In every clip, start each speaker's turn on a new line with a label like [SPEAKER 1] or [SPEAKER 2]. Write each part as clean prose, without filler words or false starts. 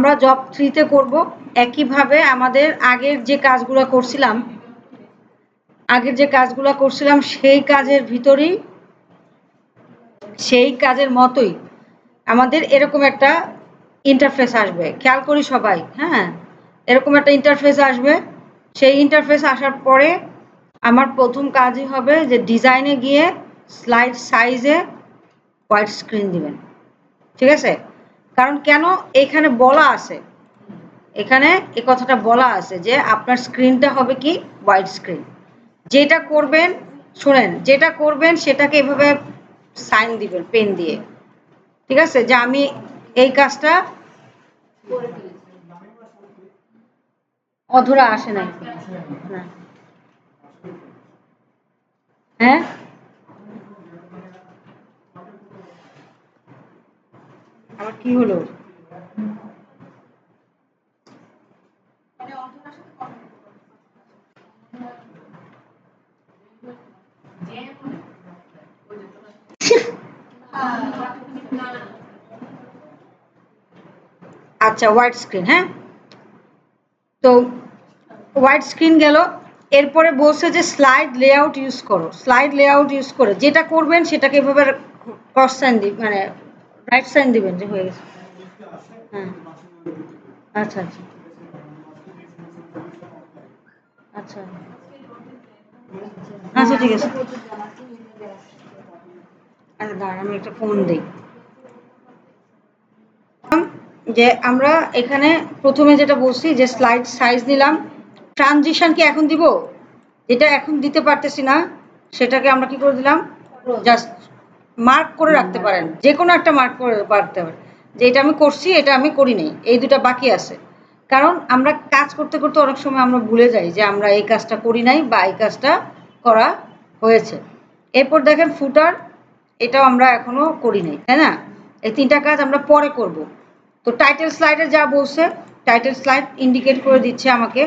[SPEAKER 1] আমরা জব 3 তে করব একইভাবে আমাদের আগের যে কাজগুলো করছিলাম সেই কাজের ভিতরেই সেই কাজের মতোই আমাদের এরকম একটা ইন্টারফেস আসবে। খেয়াল করি সবাই, হ্যাঁ, এরকম একটা ইন্টারফেস আসবে। সেই ইন্টারফেস আসার পরে আমার প্রথম কাজই হবে যে ডিজাইনে গিয়ে স্লাইড সাইজে হোয়াইট স্ক্রিন দিবেন, ঠিক আছে? কারণ কেন এখানে বলা আছে, এখানে এই কথাটা বলা আছে যে আপনার স্ক্রিনটা হবে কি হোয়াইট স্ক্রিন। যেটা করবেন, শুনেন, যেটা করবেন সেটাকে এভাবে সাইন দিবেন পেন দিয়ে, ঠিক আছে? যে আমি এই কাজটা অধরা আসে নাই, হ্যাঁ আবার কি হলো? আচ্ছা, হোয়াইট স্ক্রিন, হ্যাঁ, তো হোয়াইট স্ক্রিন গেল। এরপরে বলছে যে স্লাইড লেআউট ইউজ করো। স্লাইড লেআউট ইউজ করে যেটা করবেন সেটাকে এভাবে ক্রস সাইন মানে রাইট সাইন দিবেন যে হয়ে গেছে। হ্যাঁ, আচ্ছা আচ্ছা আচ্ছা আচ্ছা, ঠিক আছে। আচ্ছা দাঁড়ান, আমি একটা ফোন দিই। যে আমরা এখানে প্রথমে যেটা বলছি যে স্লাইড সাইজ নিলাম, ট্রানজিশন কি এখন দিব? এটা এখন দিতে পারতেছি না, সেটাকে আমরা কি করে দিলাম, জাস্ট মার্ক করে রাখতে পারেন, যে কোনো একটা মার্ক করে রাখতে পারেন যে এটা আমি করছি, এটা আমি করি নাই, এই দুটা বাকি আছে। কারণ আমরা কাজ করতে করতে অনেক সময় আমরা ভুলে যাই যে আমরা এই কাজটা করি নাই বা এই কাজটা করা হয়েছে। এরপর দেখেন ফুটার, এটাও আমরা এখনো করি নাই, তাই না? এই তিনটা কাজ আমরা পরে করব। তো টাইটেল স্লাইডে যা বলছে, টাইটেল স্লাইড ইন্ডিকেট করে দিচ্ছে আমাকে।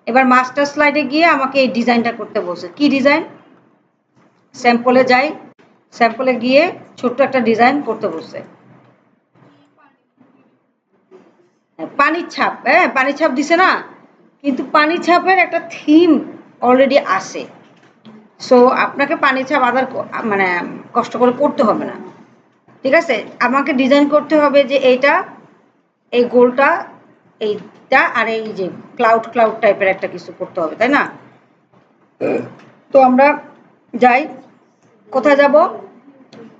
[SPEAKER 1] এবার মাস্টার স্লাইডে গিয়ে আমাকে এই ডিজাইনটা করতে বলছে। কি ডিজাইন? স্যাম্পলে যাই, স্যাম্পলে গিয়ে ছোট্ট একটা ডিজাইন করতে বলছে। পানির ছাপ, হ্যাঁ পানির ছাপ দিছে না, কিন্তু পানির ছাপের একটা থিম অলরেডি আছে। সো আপনাকে পানির ছাপ আদার মানে কষ্ট করে করতে হবে না, ঠিক আছে? আমাকে ডিজাইন করতে হবে যে এইটা, এই গোলটা, এইটা, আর এই যে ক্লাউড ক্লাউড টাইপের একটা কিছু করতে হবে, তাই না? তো আমরা যাই, কোথায় যাব?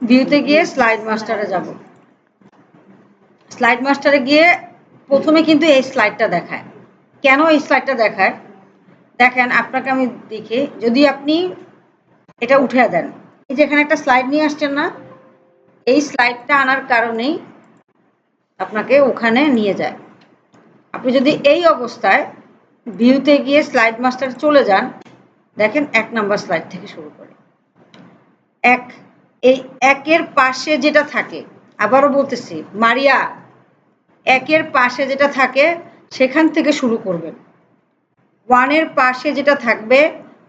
[SPEAKER 1] ভিউতে গিয়ে স্লাইড মাস্টারে যাব। স্লাইড মাস্টারে গিয়ে প্রথমে কিন্তু এই স্লাইডটা দেখায়। কেন এই স্লাইডটা দেখায়? দেখেন আপনাকে আমি দেখি, যদি আপনি এটা উঠে দেন, এই যে এখানে একটা স্লাইড নিয়ে আসছেন না, এই স্লাইডটা আনার কারণেই আপনাকে ওখানে নিয়ে যায়। আপনি যদি এই অবস্থায় ভিউতে গিয়ে স্লাইড মাস্টারে চলে যান, দেখেন 1 নাম্বার স্লাইড থেকে শুরু করে এই একের পাশে যেটা থাকে, আবারও বলতেছি মারিয়া, একের পাশে যেটা থাকে সেখান থেকে শুরু করবেন। 1 এর পাশে যেটা থাকবে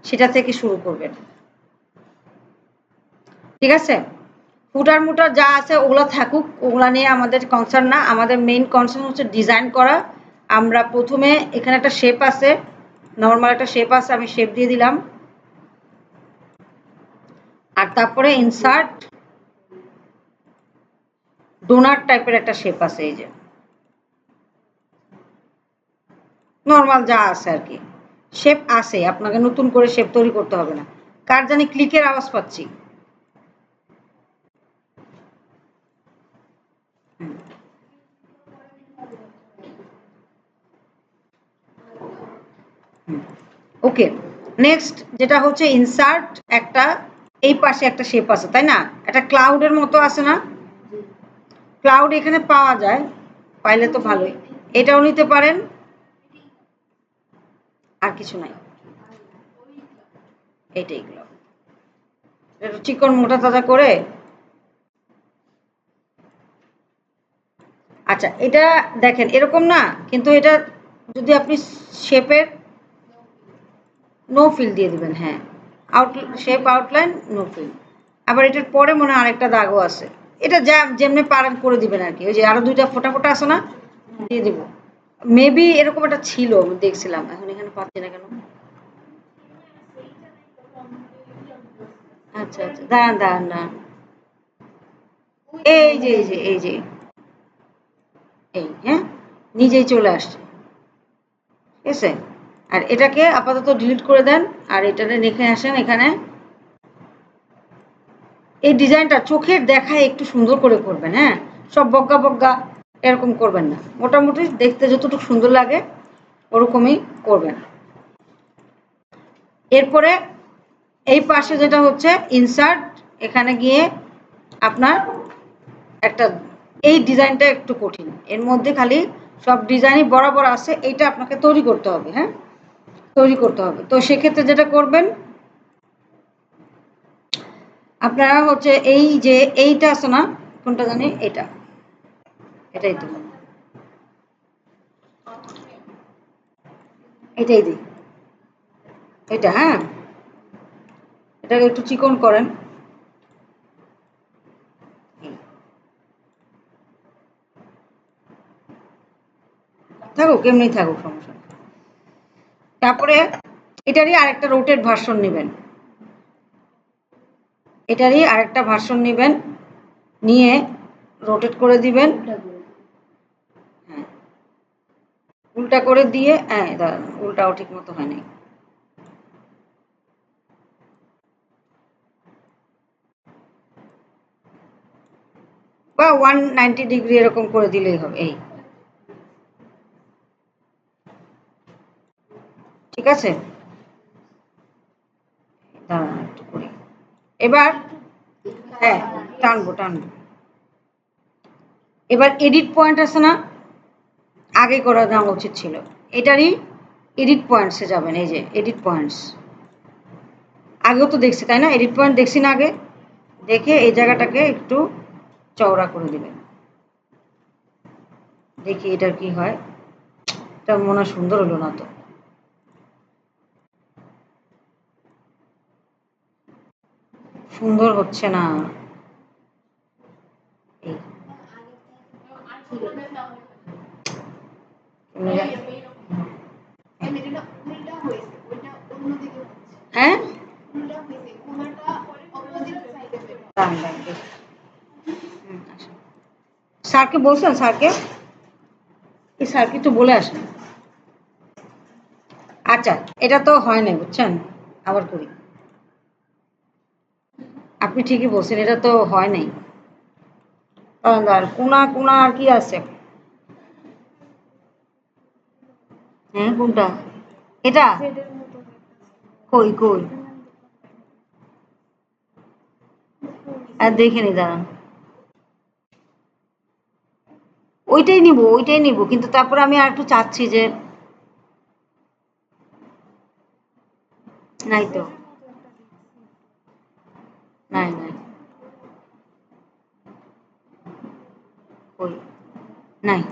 [SPEAKER 1] সেটা থেকে শুরু করবেন, ঠিক আছে? ফুটার মুটার যা আছে ওগুলো থাকুক, ওগুলা নিয়ে আমাদের কনসার্ন না। আমাদের মেইন কনসার্ন হচ্ছে ডিজাইন করা। আমরা প্রথমে এখানে একটা শেপ আছে, নর্মাল একটা শেপ আছে, আমি শেপ দিয়ে দিলাম। আর তারপরে ইনসার্ট ডোনাট টাইপের একটা শেপ আছে, এই যে নর্মাল যা আছে আর কি, শেপ আছে, আপনাকে নতুন করে শেপ তৈরি করতে হবে না। কার জানি ক্লিকের আওয়াজ পাচ্ছি। ওকে, নেক্সট যেটা হচ্ছে ইনসার্ট, একটা এই পাশে একটা শেপ আছে, তাই না? একটা ক্লাউডের মতো আছে না? ক্লাউড এখানে পাওয়া যায়, পাইলে তো ভালোই, এটাও নিতে পারেন। আর কিছু নাই, এইটাই ক্লাউড, এটা চিকন মোটা তাজা করে। আচ্ছা, এটা দেখেন এরকম না, কিন্তু এটা যদি আপনি শেপের নো ফিল দিয়ে দিবেন, হ্যাঁ, out shape outline no fill. আবার এটার পরে মনে হয় আরেকটা দাগও আছে, এটা যা যেমনি পারেন করে দিবেন আর কি। ওই যে আরো দুইটা ফোটা ফোটা আছে না, দিয়ে দেবো। মেবি এরকম একটা ছিল, আমি দেখছিলাম, এখন এখানে পাচ্ছি না কেন। আচ্ছা আচ্ছা, দাঁড়ান দাঁড়ান দাঁড়ান, এই যে এই যে এই যে এই, হ্যাঁ, নিজেই চলে আসছে, ঠিক আছে। আর এটাকে আপাতত ডিলিট করে দেন, আর এটাতে রেখে আসেন এখানে। এই ডিজাইনটা চোখের দেখায় একটু সুন্দর করে করবেন, হ্যাঁ, সব বগ্গা বগ্গা এরকম করবেন না, মোটামুটি দেখতে যতটুকু সুন্দর লাগে ওরকমই করবেন। এরপরে এই পাশে যেটা হচ্ছে ইনসার্ট, এখানে গিয়ে আপনার একটা, এই ডিজাইনটা একটু কঠিন, এর মধ্যে খালি সব ডিজাইনই বরাবর আছে, এইটা আপনাকে তৈরি করতে হবে, হ্যাঁ, তৈরি করতে হবে। তো সেক্ষেত্রে যেটা করবেন আপনারা হচ্ছে এই যে এইটা আছে না, কোনটা জানি, এটা, এটাই তো, এটাই দিই, এটা, হ্যাঁ, এটাকে একটু চিকন করেন, থাকুক এমনি থাকুক, সমস্যা নেই। তারপরে এটারই আরেকটা রোটেট ভার্সন নেবেন, এটারই আরেকটা ভার্সন নেবেন, নিয়ে রোটেট করে দিবেন, হ্যাঁ, উল্টা করে দিয়ে, হ্যাঁ দাঁড়ান, উল্টাও ঠিক মতো হয়নি, বা 190 ডিগ্রি এরকম করে দিলেই হবে, এই, ঠিক আছে। দাঁড়ান একটু করি এবার, হ্যাঁ, টানবো টানবো। এবার এডিট পয়েন্ট আছে না, আগে করে দেওয়া উচিত ছিল, এটারই এডিট পয়েন্টসে যাবেন, এই যে এডিট পয়েন্টস, আগেও তো দেখছি তাই না, এডিট পয়েন্ট দেখছি না আগে, দেখে এই জায়গাটাকে একটু চওড়া করে দিবেন, দেখি এটার কি হয়, এটা মনে হয় সুন্দর হলো না তো, সুন্দর হচ্ছে না, এই, হ্যাঁ, স্যারকে বলছেন, স্যারকে, এই স্যারকে একটু বলে আসেন। আচ্ছা, এটা তো হয় নাই বুঝছেন, আবার করি, আপনি ঠিকই বলছেন, এটা তো হয় নাই, কোনা কোনা আর কি আছে, হ্যাঁ কোনটা, এটা, কই কই, আর দেখে নি দাঁড়ান, ওইটাই নিব, কিন্তু তারপরে আমি আর একটু চাচ্ছি যে, নাই তো, নাই নাই, কই, নাই,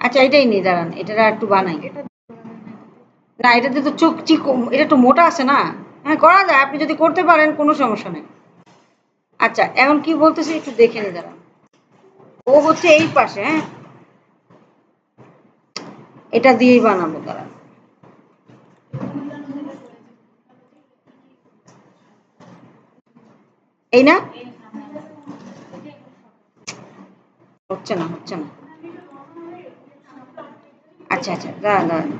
[SPEAKER 1] আচ্ছা এটাই নেই, দাঁড়ান এটা আর একটু বানাই, না এটাতে তো চোখ চিক, এটা একটু মোটা আছে না, হ্যাঁ করা যায়, আপনি যদি করতে পারেন কোনো সমস্যা নেই। আচ্ছা এখন কি বলতেছি একটু দেখে নি দাঁড়ান, ও হচ্ছে এই পাশে, হ্যাঁ, এটা দিয়েই বানাবো, দাঁড়ান, এই না, হচ্ছে না হচ্ছে না, আচ্ছা আচ্ছা দাঁড়ান দাঁড়ান,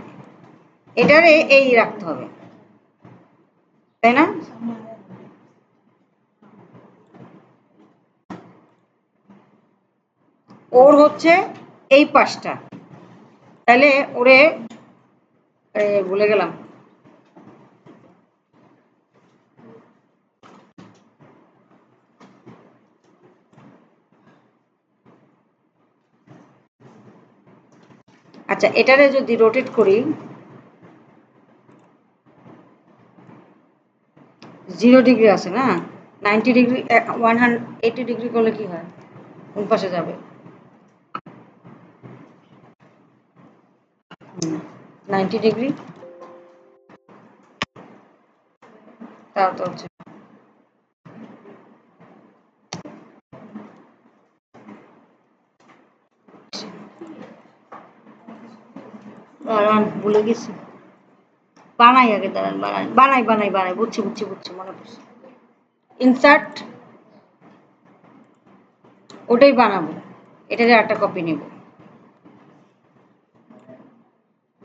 [SPEAKER 1] এটারে এই রাখতে হবে, তাই না, ওর হচ্ছে এই পাশটা, তাহলে ওরে, ভুলে গেলাম, আচ্ছা এটারে যদি রোটেট করি 0 ডিগ্রি আছে না, 90 ডিগ্রি, 180 ডিগ্রি করলে কি হয়, কোন পাশে যাবে, 90 ডিগ্রি, তাও তো হচ্ছে, দাঁড়ান ভুলে গেছি, বানাই আগে, দাঁড়ান বানাই, বুঝছি মনে পড়ছে। ইনসার্ট, ওটাই বানাবো, এটারই একটা কপি নিব,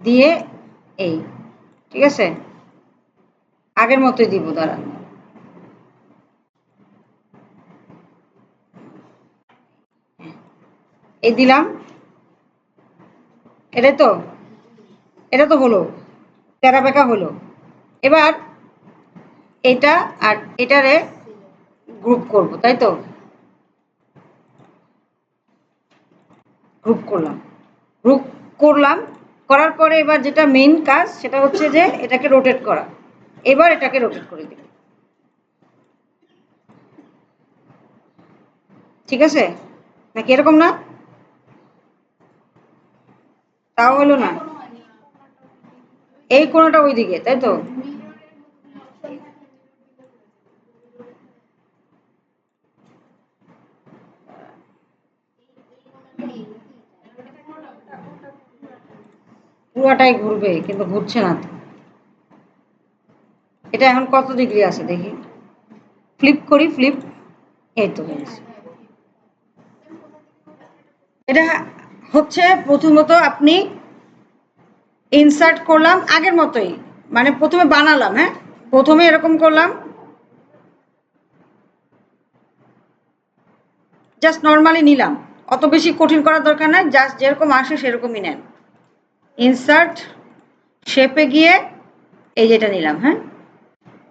[SPEAKER 1] দিয়ে এই, ঠিক আছে, আগের মতোই দিব, দাঁড়ান, এই দিলাম, এটা তো হলো, তেরা বেঁকা হলো। এবার এটা আর এটারে গ্রুপ করব, তাই তো, গ্রুপ করলাম, করার পরে এবার যেটা মেইন কাজ সেটা হচ্ছে যে এটাকে রোটেট করা। এবার এটাকে রোটেট করে দিব, ঠিক আছে নাকি এরকম না? তাও হলো না, এই কোণাটা ওইদিকে, তাই তো, পুরাটাই ঘুরবে কিন্তু ঘুরছে না তো। এটা এখন কত ডিগ্রি আছে দেখি, ফ্লিপ করি, ফ্লিপ, এই তো হয়েছে। এটা হচ্ছে প্রথমত আপনি ইনসার্ট করলাম আগের মতোই, মানে প্রথমে বানালাম, হ্যাঁ প্রথমে এরকম করলাম, জাস্ট নর্মালি নিলাম, অত বেশি কঠিন করার দরকার নাই, জাস্ট যেরকম আসে সেরকমই নেন। ইনসার্ট, শেপে গিয়ে এই যেটা নিলাম, হ্যাঁ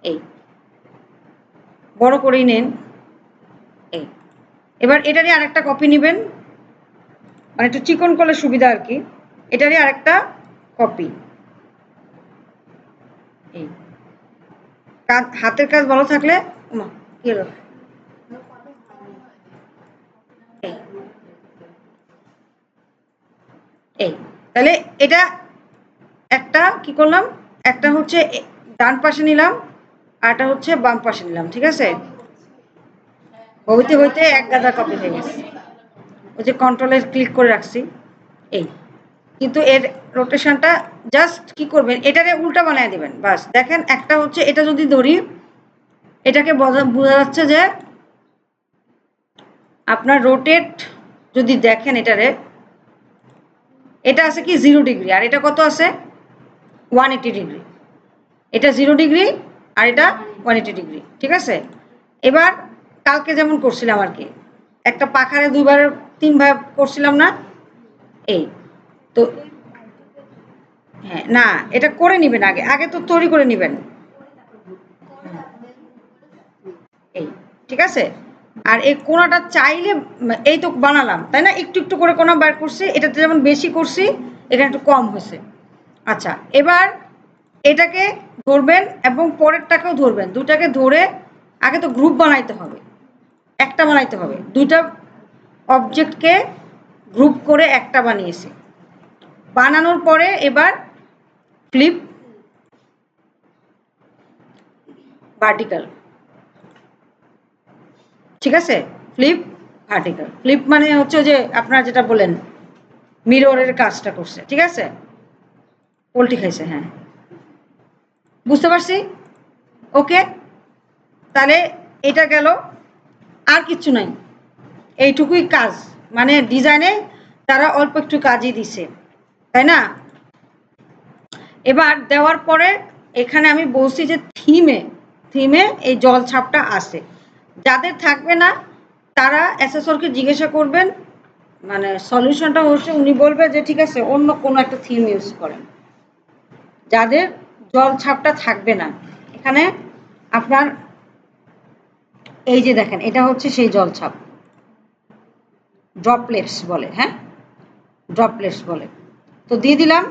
[SPEAKER 1] এই বড় করেই নেন, এই এবার এটারই আরেকটা কপি নেবেন, মানে একটু চিকন করলে সুবিধা আর কি, এটারই আরেকটা কপি, এই হাতের কাজ ভালো থাকলে, কি হলো, এই এই তাহলে এটা একটা কি করলাম, একটা হচ্ছে ডান পাশে নিলাম, আর একটা হচ্ছে বাম পাশে নিলাম, ঠিক আছে, হইতে হইতে এক গাদা কপি হয়ে গেছে, ওই যে কন্ট্রোলে ক্লিক করে রাখছি, এই কিন্তু এর রোটেশনটা জাস্ট কি করবেন, এটাকে উল্টা বানিয়ে দিবেন, বাস দেখেন একটা হচ্ছে, এটা যদি ধরি এটাকে বোঝা যাচ্ছে যে আপনার রোটেট যদি দেখেন এটারে, এটা আছে কি 0 ডিগ্রি, আর এটা কত আছে 180 ডিগ্রি, এটা 0 ডিগ্রি আর এটা 180 ডিগ্রি, ঠিক আছে। এবার কালকে যেমন করছিলাম আর কি, একটা পাখারে 2 বার 3 বার করছিলাম না, এই তো, হ্যাঁ না এটা করে নিবেন, আগে আগে তো তৈরি করে নিবেন, এই ঠিক আছে। আর এই কোনাটা চাইলে, এই তো বানালাম তাই না, একটু একটু করে কোনা বার করছি, এটাতে যেমন বেশি করছি এখানে একটু কম হয়েছে। আচ্ছা এবার এটাকে ধরবেন এবং পরেরটাকেও ধরবেন, দুটাকে ধরে আগে তো গ্রুপ বানাইতে হবে, একটা বানাইতে হবে, দুইটা অবজেক্টকে গ্রুপ করে একটা বানিয়েছি, বানানোর পরে এবার ফ্লিপ ভার্টিক্যাল, ঠিক আছে, ফ্লিপ ভার্টিক্যাল, ফ্লিপ মানে হচ্ছে যে আপনারা যেটা বলেন মিররের কাজটা করছে, ঠিক আছে, পোল্ট্রি খাইছে, হ্যাঁ বুঝতে পারছি, ওকে। তাহলে এটা গেল, আর কিচ্ছু নাই, এইটুকুই কাজ, মানে ডিজাইনে তারা অল্প একটু কাজই দিছে, তাই না। এবার দেওয়ার পরে এখানে আমি বলছি যে থিমে, থিমে এই জল ছাপটা আছে, যাদের থাকবে না তারা অ্যাসেসরকে জিজ্ঞাসা করবেন, মানে সলিউশনটা হচ্ছে উনি বলবে যে ঠিক আছে অন্য কোনো একটা থিম ইউজ করেন, যাদের জল ছাপটা থাকবে না। এখানে আপনার এই যে দেখেন এটা হচ্ছে সেই জল ছাপ, ড্রপলেটস বলে, হ্যাঁ ড্রপলেটস বলে, তো দিয়ে দিলাম,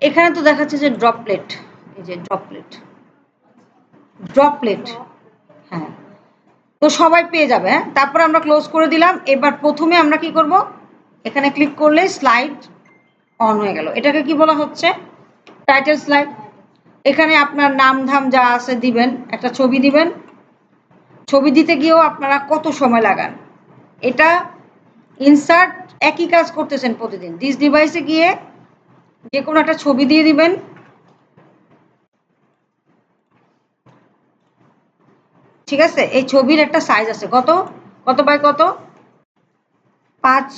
[SPEAKER 1] এখানে তো দেখাচ্ছে যে ড্রপলেট, এই যে ড্রপলেট, ড্রপলেট, হ্যাঁ তো সবাই পেয়ে যাবে, হ্যাঁ তারপর আমরা ক্লোজ করে দিলাম। এবার প্রথমে আমরা কি করব, এখানে ক্লিক করলে স্লাইড অন হয়ে গেল, এটাকে কি বলা হচ্ছে টাইটেল স্লাইড, এখানে আপনার নাম ধাম যা আছে দিবেন, একটা ছবি দিবেন, ছবি দিতে গিয়েও আপনারা কত সময় লাগান, এটা ইনসার্ট একই কাজ করতেছেন প্রতিদিন। দিস ডিভাইসে গিয়ে যে কোনো একটা ছবি দিয়ে দিবেন, ঠিক আছে? এই ছবির একটা সাইজ আছে, কত কত বাই কত, 5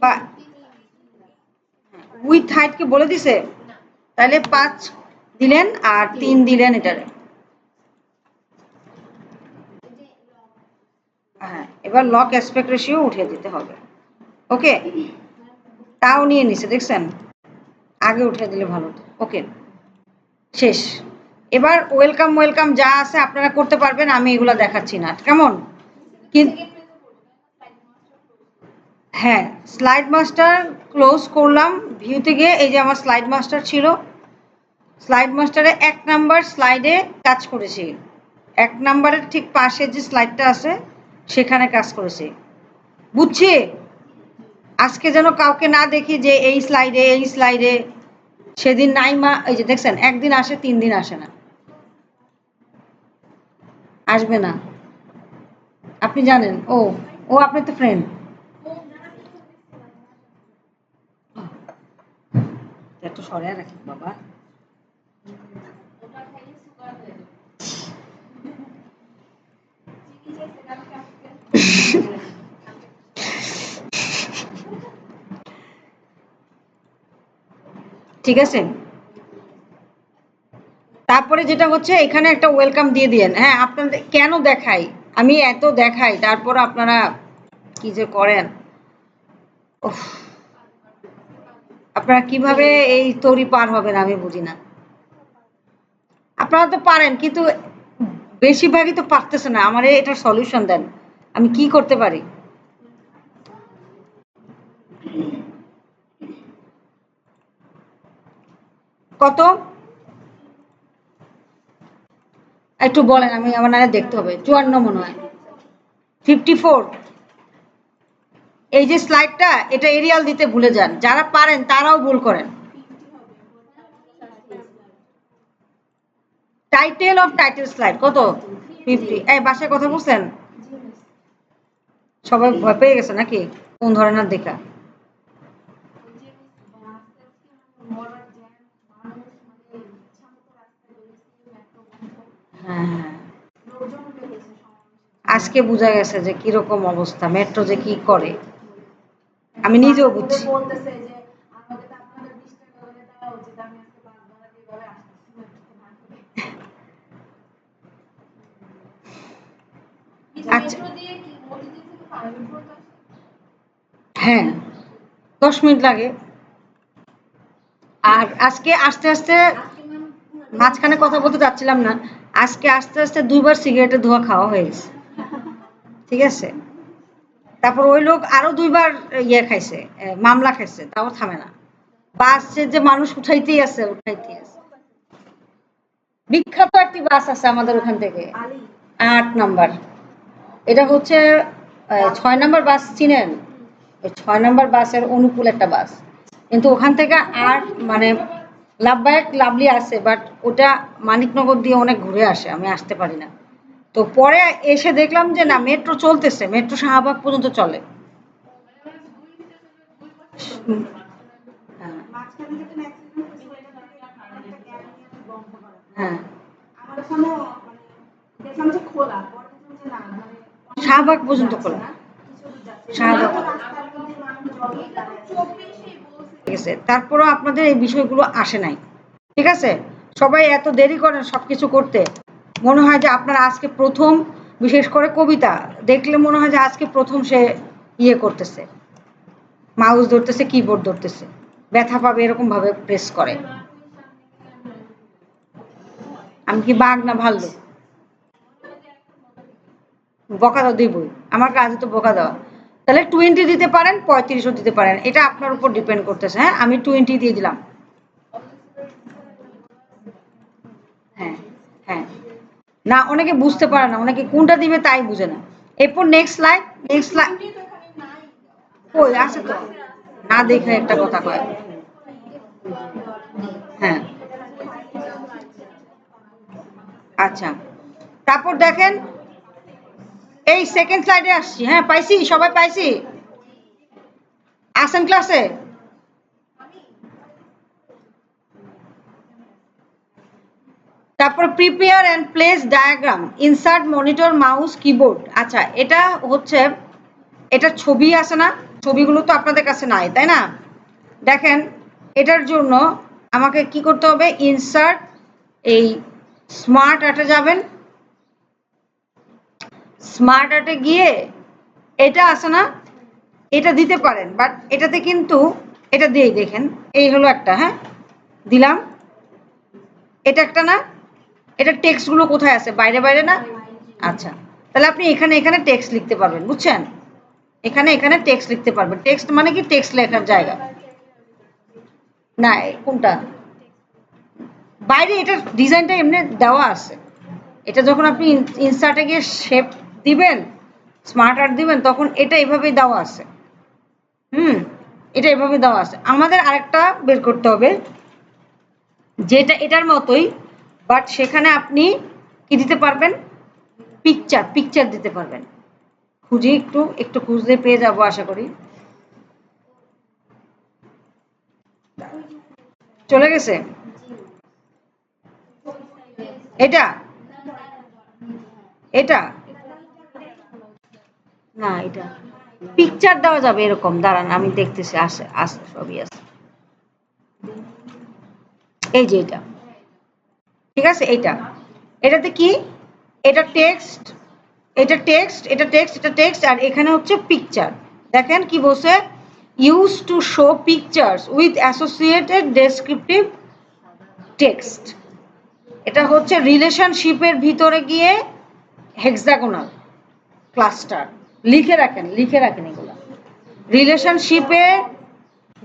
[SPEAKER 1] বা উইথ হাইট কি বলে দিছে? তাহলে 5 দিলেন আর 3 দিলেন এটারে। হ্যাঁ, এবার লক অ্যাসপেক্ট রেশিও উঠিয়ে দিতে হবে। ওকে, তাও নিয়ে নিছে, দেখছেন? আগে উঠিয়ে দিলে ভালো হতো। ওকে, শেষ। এবার ওয়েলকাম ওয়েলকাম যা আছে আপনারা করতে পারবেন, আমি এগুলো দেখাচ্ছি না, কেমন? হ্যাঁ, স্লাইড মাস্টার ক্লোজ করলাম। ভিউতে গিয়ে এই যে আমার স্লাইড মাস্টার ছিল, স্লাইড মাস্টারে 1 নাম্বার স্লাইডে কাজ করেছি। 1 নাম্বারের ঠিক পাশে যে স্লাইডটা আছে সেখানে কাজ করেছি। বুঝছি? আজকে যেন কাউকে না দেখি যে এই স্লাইডে এই স্লাইডে। সেদিন নাইমা এই যে দেখছেন, একদিন আসে 3 দিন আসে না, আসবে না। আপনি জানেন, ও ও আপনি তো ফ্রেন্ড। একটু সরে রাখি বাবা। ঠিক আছে, তারপরে যেটা হচ্ছে এখানে একটা ওয়েলকাম দিয়ে দিয়েন। হ্যাঁ, আপনাদের কেন দেখাই, আমি এত দেখাই তারপর আপনারা কি যে করেন। উফ, আপনারা কিভাবে এই তরি পার হবেন আমি বুঝি না। আপনারা তো পারেন কিন্তু বেশিরভাগই তো পারতেছে না। আমার এটার সলিউশন দেন, আমি কি করতে পারি? কত একটু বলেন, আমি আমার না দেখতে হবে। 54 মনে হয়, 54। এই যে স্লাইডটা, এটা এরিয়াল দিতে ভুলে যান, যারা পারেন তারাও ভুল করেন। টাইটেল অফ টাইটেল স্লাইড কত? 50। এই বাসায় কথা বলছেন? সবাই ভয় পেয়ে গেছে নাকি কোন ধরনের দেখা? হ্যাঁ হ্যাঁ, আজকে বোঝা গেছে যে কিরকম অবস্থা, মেট্রো যে কি করে আমি নিজেও বুঝছি। আচ্ছা, হ্যাঁ 10 মিনিট লাগে। আর আজকে আস্তে আস্তে, মাঝখানে কথা বলতে চাচ্ছিলাম না, আজকে আস্তে আস্তে 2বার সিগারেটের ধোঁয়া খাওয়া হয়ে গেছে, ঠিক আছে? তারপর ওই লোক আরো 2বার ইয়ে খাইছে, মামলা খাইছে, তাও থামে না। বাসে যে মানুষ উঠাইতেই আছে উঠাইতেই আছে। বিখ্যাত একটি বাস আছে আমাদের ওখান থেকে, 8 নাম্বার। এটা হচ্ছে 6 নাম্বার বাস, চিনেন? ওই 6 নাম্বার বাসের অনুকূল একটা বাস, কিন্তু ওখান থেকে আর মানে লাভবায়ক লাভলি আছে, বাট ওটা মানিকনগর দিয়ে অনেক ঘুরে আসে, আমি আসতে পারি না। তো পরে এসে দেখলাম যে না, মেট্রো চলতেছে, মেট্রো শাহবাগ পর্যন্ত চলে। উম, হ্যাঁ হ্যাঁ, শাহবাগ পর্যন্ত খোলা, শাহবাগ। ঠিক আছে, তারপরও আপনাদের এই বিষয়গুলো আসে নাই, ঠিক আছে? সবাই এত দেরি করেন সবকিছু করতে, মনে হয় যে আপনারা আজকে প্রথম, বিশেষ করে কবিতা দেখলে মনে হয় যে আজকে প্রথম সে ইয়ে করতেছে, মাউস ধরতেছে, কিবোর্ড ধরতেছে, ব্যথা পাবে এরকম ভাবে প্রেস করে। আমি কি বাঘ না ভাল্লুক? বকা দাও দিবই, আমার কাজ তো বকা দেওয়া। তাহলে 20 দিতে পারেন, 35ও দিতে পারেন, এটা আপনার উপর ডিপেন্ড করতেছে। হ্যাঁ, আমি 20 দিয়ে দিলাম। হ্যাঁ হ্যাঁ, না অনেকে বুঝতে পারে না, অনেকে কোনটা দিবে তাই বুঝে না। এরপর নেক্সট স্লাইড, নেক্সট স্লাইড। কই আছে তো, না দেখে একটা কথা কয়। হ্যাঁ, আচ্ছা, তারপর দেখেন এই সেকেন্ড স্লাইডে আসছি। হ্যাঁ পাইছি, সবাই পাইছি। আসেন ক্লাসে? তারপর prepare and place diagram, insert monitor, mouse, keyboard. আচ্ছা, এটা হচ্ছে, এটা ছবি আছে না, ছবিগুলো তো আপনাদের কাছে নাই, তাই না? দেখেন, এটার জন্য আমাকে কি করতে হবে? ইনসার্ট, এই স্মার্ট আর্টে যাবেন, স্মার্ট আর্টে গিয়ে এটা আছে না, এটা দিতে পারেন, বাট এটাতে কিন্তু এটা দিয়েই দেখেন, এই হলো একটা, হ্যাঁ দিলাম, এটা একটা না, এটা টেক্সটগুলো কোথায় আছে? বাইরে বাইরে না? আচ্ছা, তাহলে আপনি এখানে এখানে টেক্সট লিখতে পারবেন, বুঝছেন? এখানে এখানে টেক্সট লিখতে পারবেন। টেক্সট মানে কি? টেক্সট লেখার জায়গা না। কোনটা বাইরে? এটা ডিজাইনটা এমনি দেওয়া আছে। এটা যখন আপনি ইনসার্টে গিয়ে শেপ দিবেন, স্মার্ট আর্ট দিবেন, তখন এটা এভাবেই দেওয়া আছে। এটা এভাবে দেওয়া আছে। আমাদের আরেকটা বের করতে হবে, যেটা এটার মতোই, বাট সেখানে আপনি কি দিতে পারবেন? পিকচার, পিকচার দিতে পারবেন। খুঁজি, একটু একটু খুঁজলে পেয়ে যাবো আশা করি। চলে গেছে এটা, এটা না, এটা পিকচার দেওয়া যাবে এরকম, দাঁড়ান আমি দেখতেছি, আসে আসে সবই আছে। এই যে এটা, ঠিক আছে, এইটা, এটাতে কি? এটা টেক্সট, এটা টেক্সট, এটা টেক্সট, এটা টেক্সট, আর এখানে হচ্ছে পিকচার। দেখেন কি বলছে? Use to show pictures with associated descriptive text. এটা হচ্ছে রিলেশনশিপের ভিতরে গিয়ে হেক্সাগোনাল ক্লাস্টার। লিখে রাখেন, লিখে রাখেন এগুলো। রিলেশনশিপের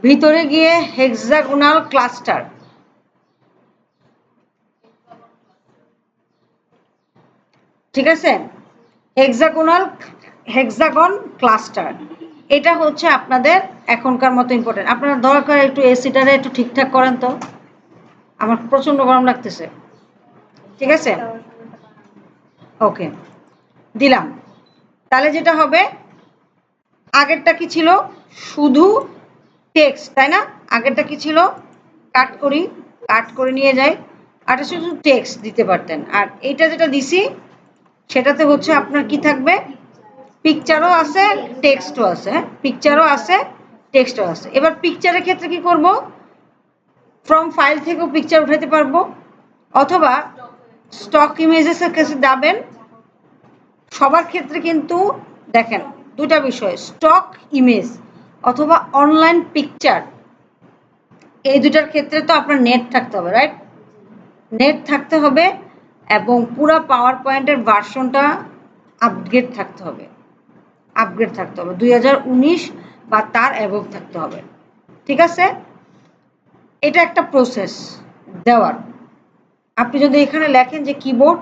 [SPEAKER 1] ভিতরে গিয়ে হেক্সাগোনাল ক্লাস্টার, ঠিক আছে? হেক্সাগোনাল, হেক্সাগন ক্লাস্টার, এটা হচ্ছে আপনাদের এখনকার মতো ইম্পর্টেন্ট। আপনারা দরকার একটু এসিটারে একটু ঠিকঠাক করেন তো, আমার প্রচন্ড গরম লাগতেছে। ঠিক আছে, ওকে, দিলাম। তাহলে যেটা হবে, আগেরটা কি ছিল? শুধু টেক্সট, তাই না? আগেরটা কি ছিল? কাট করি, কাট করে নিয়ে যাই, আর এটা শুধু টেক্সট দিতে পারতেন। আর এইটা যেটা দিছি, সেটাতে হচ্ছে আপনার কি থাকবে? পিকচারও আছে, টেক্সটও আছে। হ্যাঁ, পিকচারও আছে, টেক্সটও আছে। এবার পিকচারের ক্ষেত্রে কি করব? ফ্রম ফাইল থেকেও পিকচার উঠাতে পারবো, অথবা স্টক ইমেজেসের কাছে যাবেন। সবার ক্ষেত্রে কিন্তু দেখেন দুটা বিষয়, স্টক ইমেজ অথবা অনলাইন পিকচার, এই দুটার ক্ষেত্রে তো আপনার নেট থাকতে হবে, রাইট? নেট থাকতে হবে, এবং পুরো পাওয়ার পয়েন্টের ভার্সনটা আপগ্রেড থাকতে হবে, আপগ্রেড থাকতে হবে 2019 বা তার অ্যাবভ থাকতে হবে, ঠিক আছে? এটা একটা প্রসেস দেওয়ার। আপনি যদি এখানে লেখেন যে কিবোর্ড,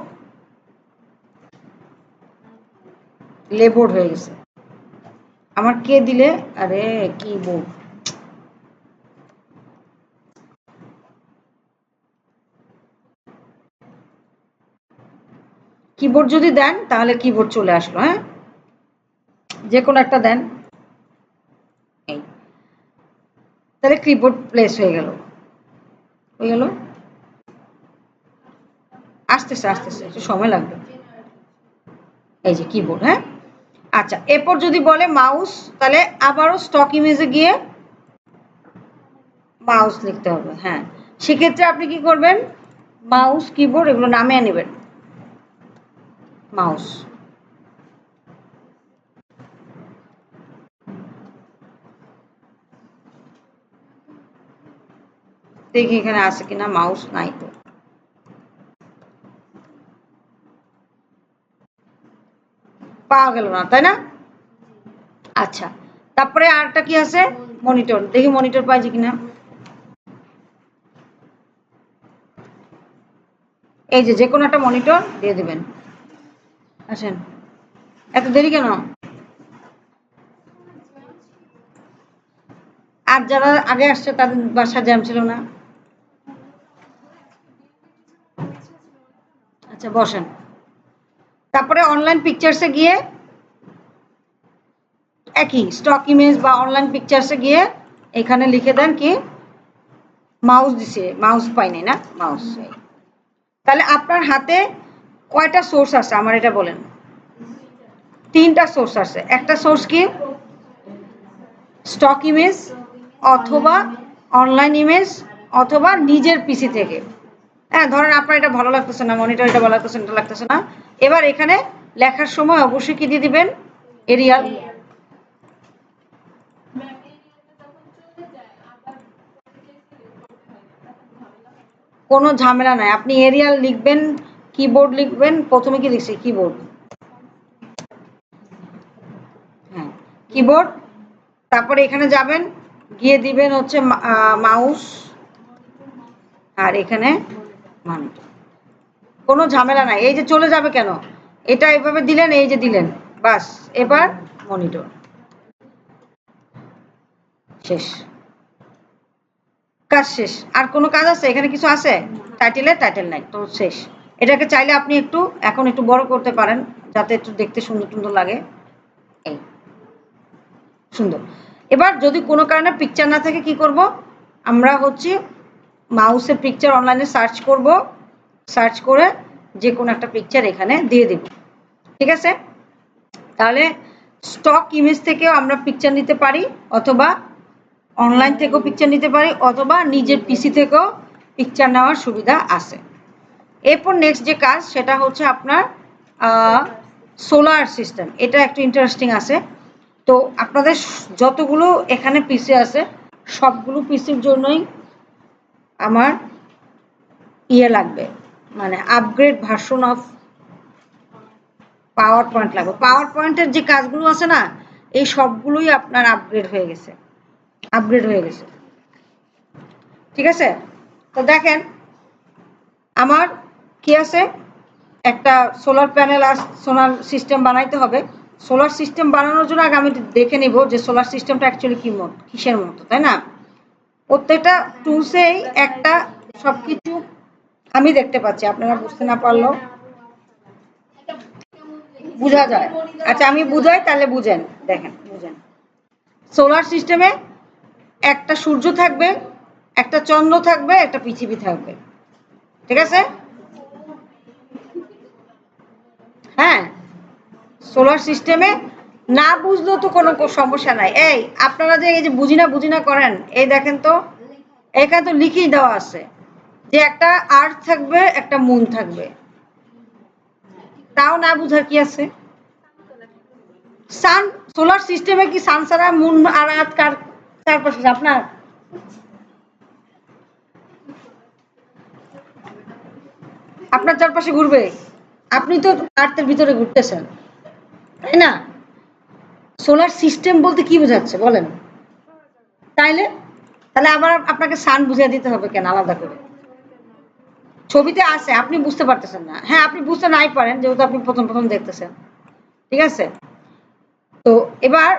[SPEAKER 1] লেবোর্ড হয়ে গেছে আমার, কে দিলে? আরে কিবোর্ড, কিবোর্ড যদি দেন তাহলে কিবোর্ড চলে আসলো। হ্যাঁ, যে কোনো একটা দেন, এই, তাহলে কিবোর্ড প্লেস হয়ে গেল, হয়ে গেল। আসতেছে আসতেছে, একটু সময় লাগবে। এই যে কিবোর্ড, হ্যাঁ। আচ্ছা, এরপর যদি বলে মাউস, তাহলে আবারও স্টক ইমেজে গিয়ে মাউস লিখতে হবে। হ্যাঁ, সেক্ষেত্রে আপনি কি করবেন? মাউস, কিবোর্ড এগুলো নামিয়ে নেবেন, মাউস। দেখি এখানে আছে কিনা, মাউস নাই তো, পাওয়া গেল না, তাই না? আচ্ছা, তারপরে আরটা কি আছে? মনিটর, দেখি মনিটর পাইছি কিনা। এই যে কোনো একটা মনিটর দিয়ে দিবেন। আসেন, এত দেরি কেন? আর যারা আগে আসছে তাদের বাসা জ্যাম ছিল না? আচ্ছা, বসেন। তারপরে অনলাইন পিকচার্সে গিয়ে একই স্টক ইমেজ বা অনলাইন পিকচার্সে গিয়ে এখানে লিখে দেন কি মাউস দিছে, মাউস পাইনি না, মাউস। তাহলে আপনার হাতে কয়টা সোর্স আছে আমার এটা বলেন? 3টা সোর্স আছে। একটা সোর্স কি স্টক ইমেজ অথবা অনলাইন ইমেজ অথবা নিজের পিসি থেকে। হ্যাঁ, ধরেন আপনার এটা ভালো লাগতেছে না, মনিটর এটা ভালো লাগতেছে, এটা লাগতেছে না। এবার এখানে লেখার সময় অবশ্যই কি দিয়ে দিবেন? এরিয়াল। কোনো ঝামেলা নাই, আপনি এরিয়াল লিখবেন, কিবোর্ড লিখবেন। প্রথমে কি লিখছি? কিবোর্ড। হ্যাঁ, কিবোর্ড। তারপরে এখানে যাবেন, গিয়ে দিবেন হচ্ছে মাউস, আর এখানে মনিটর। কোনো ঝামেলা নাই। এই যে চলে যাবে কেন? এটা এভাবে দিলেন, এই যে দিলেন, বাস। এবার মনিটর, শেষ, কাজ শেষ। আর কোনো কাজ আছে এখানে? কিছু আছে? টাইটেল নাই তো, শেষ। এটাকে চাইলে আপনি একটু এখন একটু বড় করতে পারেন যাতে একটু দেখতে সুন্দর সুন্দর লাগে। এই সুন্দর। এবার যদি কোনো কারণে পিকচার না থাকে কি করব? আমরা হচ্ছে মাউসের পিকচার অনলাইনে সার্চ করব, সার্চ করে যে কোনো একটা পিকচার এখানে দিয়ে দেব। ঠিক আছে? তাহলে স্টক ইমেজ থেকেও আমরা পিকচার নিতে পারি, অথবা অনলাইন থেকেও পিকচার নিতে পারি, অথবা নিজের পিসি থেকেও পিকচার নেওয়ার সুবিধা আছে। এরপর নেক্সট যে কাজ সেটা হচ্ছে আপনার সোলার সিস্টেম। এটা একটু ইন্টারেস্টিং আছে। তো আপনাদের যতগুলো এখানে পিসি আছে সবগুলো পিসির জন্যই আমার ইয়ে লাগবে, মানে upgrade version of power point লাগবে। পাওয়ার পয়েন্টের যে কাজগুলো আছে না, এই সবগুলোই আপনার আপগ্রেড হয়ে গেছে, আপগ্রেড হয়ে গেছে। ঠিক আছে? তো দেখেন আমার কি আছে, একটা সোলার প্যানেল আর সোলার সিস্টেম বানাইতে হবে। সোলার সিস্টেম বানানোর জন্য আগে আমি দেখে নিব যে সোলার সিস্টেমটা অ্যাকচুয়ালি কি মত, কিসের মতো, তাই না? প্রত্যেকটা টুলসেই একটা সবকিছু আমি দেখতে পাচ্ছি, আপনারা বুঝতে না পারলেও বোঝা যায়। আচ্ছা আমি বুঝাই, তাহলে বুঝেন, দেখেন বুঝেন। সোলার সিস্টেমে একটা সূর্য থাকবে, একটা চন্দ্র থাকবে, একটা পৃথিবী থাকবে। ঠিক আছে? হ্যাঁ, সোলার সিস্টেমে না বুঝলেও তো কোনো সমস্যা নাই। এই আপনারা যে এই যে বুঝি না করেন, এই দেখেন তো এখানে তো লিখেই দেওয়া আছে যে একটা আর্থ থাকবে, একটা মুন থাকবে। তাও না বুঝার কি আছে? সান, সোলার সিস্টেমে কি সান ছাড়া মুন আর আর্থ কার চারপাশে? আপনার আপনার চারপাশে ঘুরবে? আপনি তো আর্থের ভিতরে ঘুরতেছেন, তাই না? সোলার সিস্টেম বলতে কি বোঝাচ্ছে বলেন? তাইলে তাহলে আবার আপনাকে সান বুঝিয়ে দিতে হবে কেন আলাদা করে? ছবিতে আছে, আপনি বুঝতে পারতেছেন না। হ্যাঁ, আপনি বুঝতে নাই পারেন যেহেতু আপনি প্রথম দেখতেছেন। ঠিক আছে? তো এবার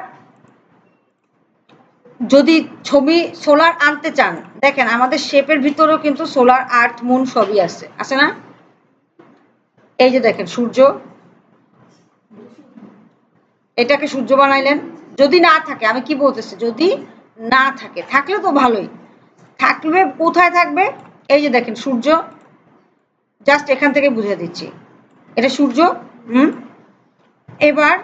[SPEAKER 1] যদি ছবি সোলার আনতে চান, দেখেন আমাদের শেপের ভিতরেও কিন্তু সোলার, আর্থ, মুন সবই আছে, আছে না? এই যে দেখেন সূর্য, এটাকে সূর্য বানাইলেন। যদি না থাকে, আমি কি বলতেছি, যদি না থাকে, থাকলে তো ভালোই। থাকবে কোথায় থাকবে? এই যে দেখেন সূর্য, জাস্ট এখান থেকে বুঝিয়ে দিচ্ছি, এটা সূর্য। হুম। এবার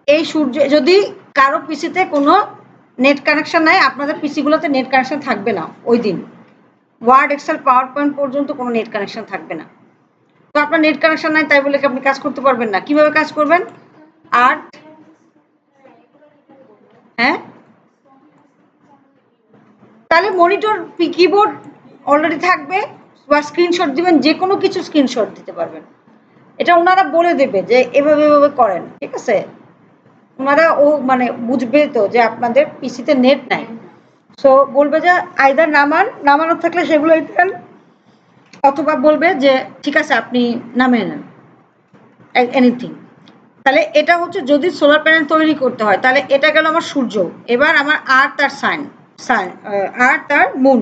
[SPEAKER 1] এই সূর্য যদি কারো পিসিতে কোনো নেট কানেকশন নাই, আপনাদের পিসিগুলোতে নেট কানেকশন থাকবে না ওই দিন। ওয়ার্ড, এক্সেল, পাওয়ার পয়েন্ট পর্যন্ত কোনো নেট কানেকশন থাকবে না। তো আপনার নেট কানেকশন নাই তাই বলে কি আপনি কাজ করতে পারবেন না? কিভাবে কাজ করবেন? আর হ্যাঁ, তাহলে মনিটর, কিবোর্ড অলরেডি থাকবে, বা স্ক্রিনশট দিবেন, যে কোনো কিছু স্ক্রিনশট দিতে পারবেন। এটা ওনারা বলে দেবে যে এভাবে এভাবে করেন। ঠিক আছে? ওনারা ও মানে বুঝবে তো যে আপনাদের পিসিতে নেট নাই, সো বলবে যে আইদার নামানো থাকলে সেগুলো দেন, অথবা বলবে যে ঠিক আছে আপনি নামিয়ে নেন, এনিথিং। তাহলে এটা হচ্ছে যদি সোলার প্যানেল তৈরি করতে হয়, তাহলে এটা গেল আমার সূর্য। এবার আমার আর্থ আর আর্থ আর মুন।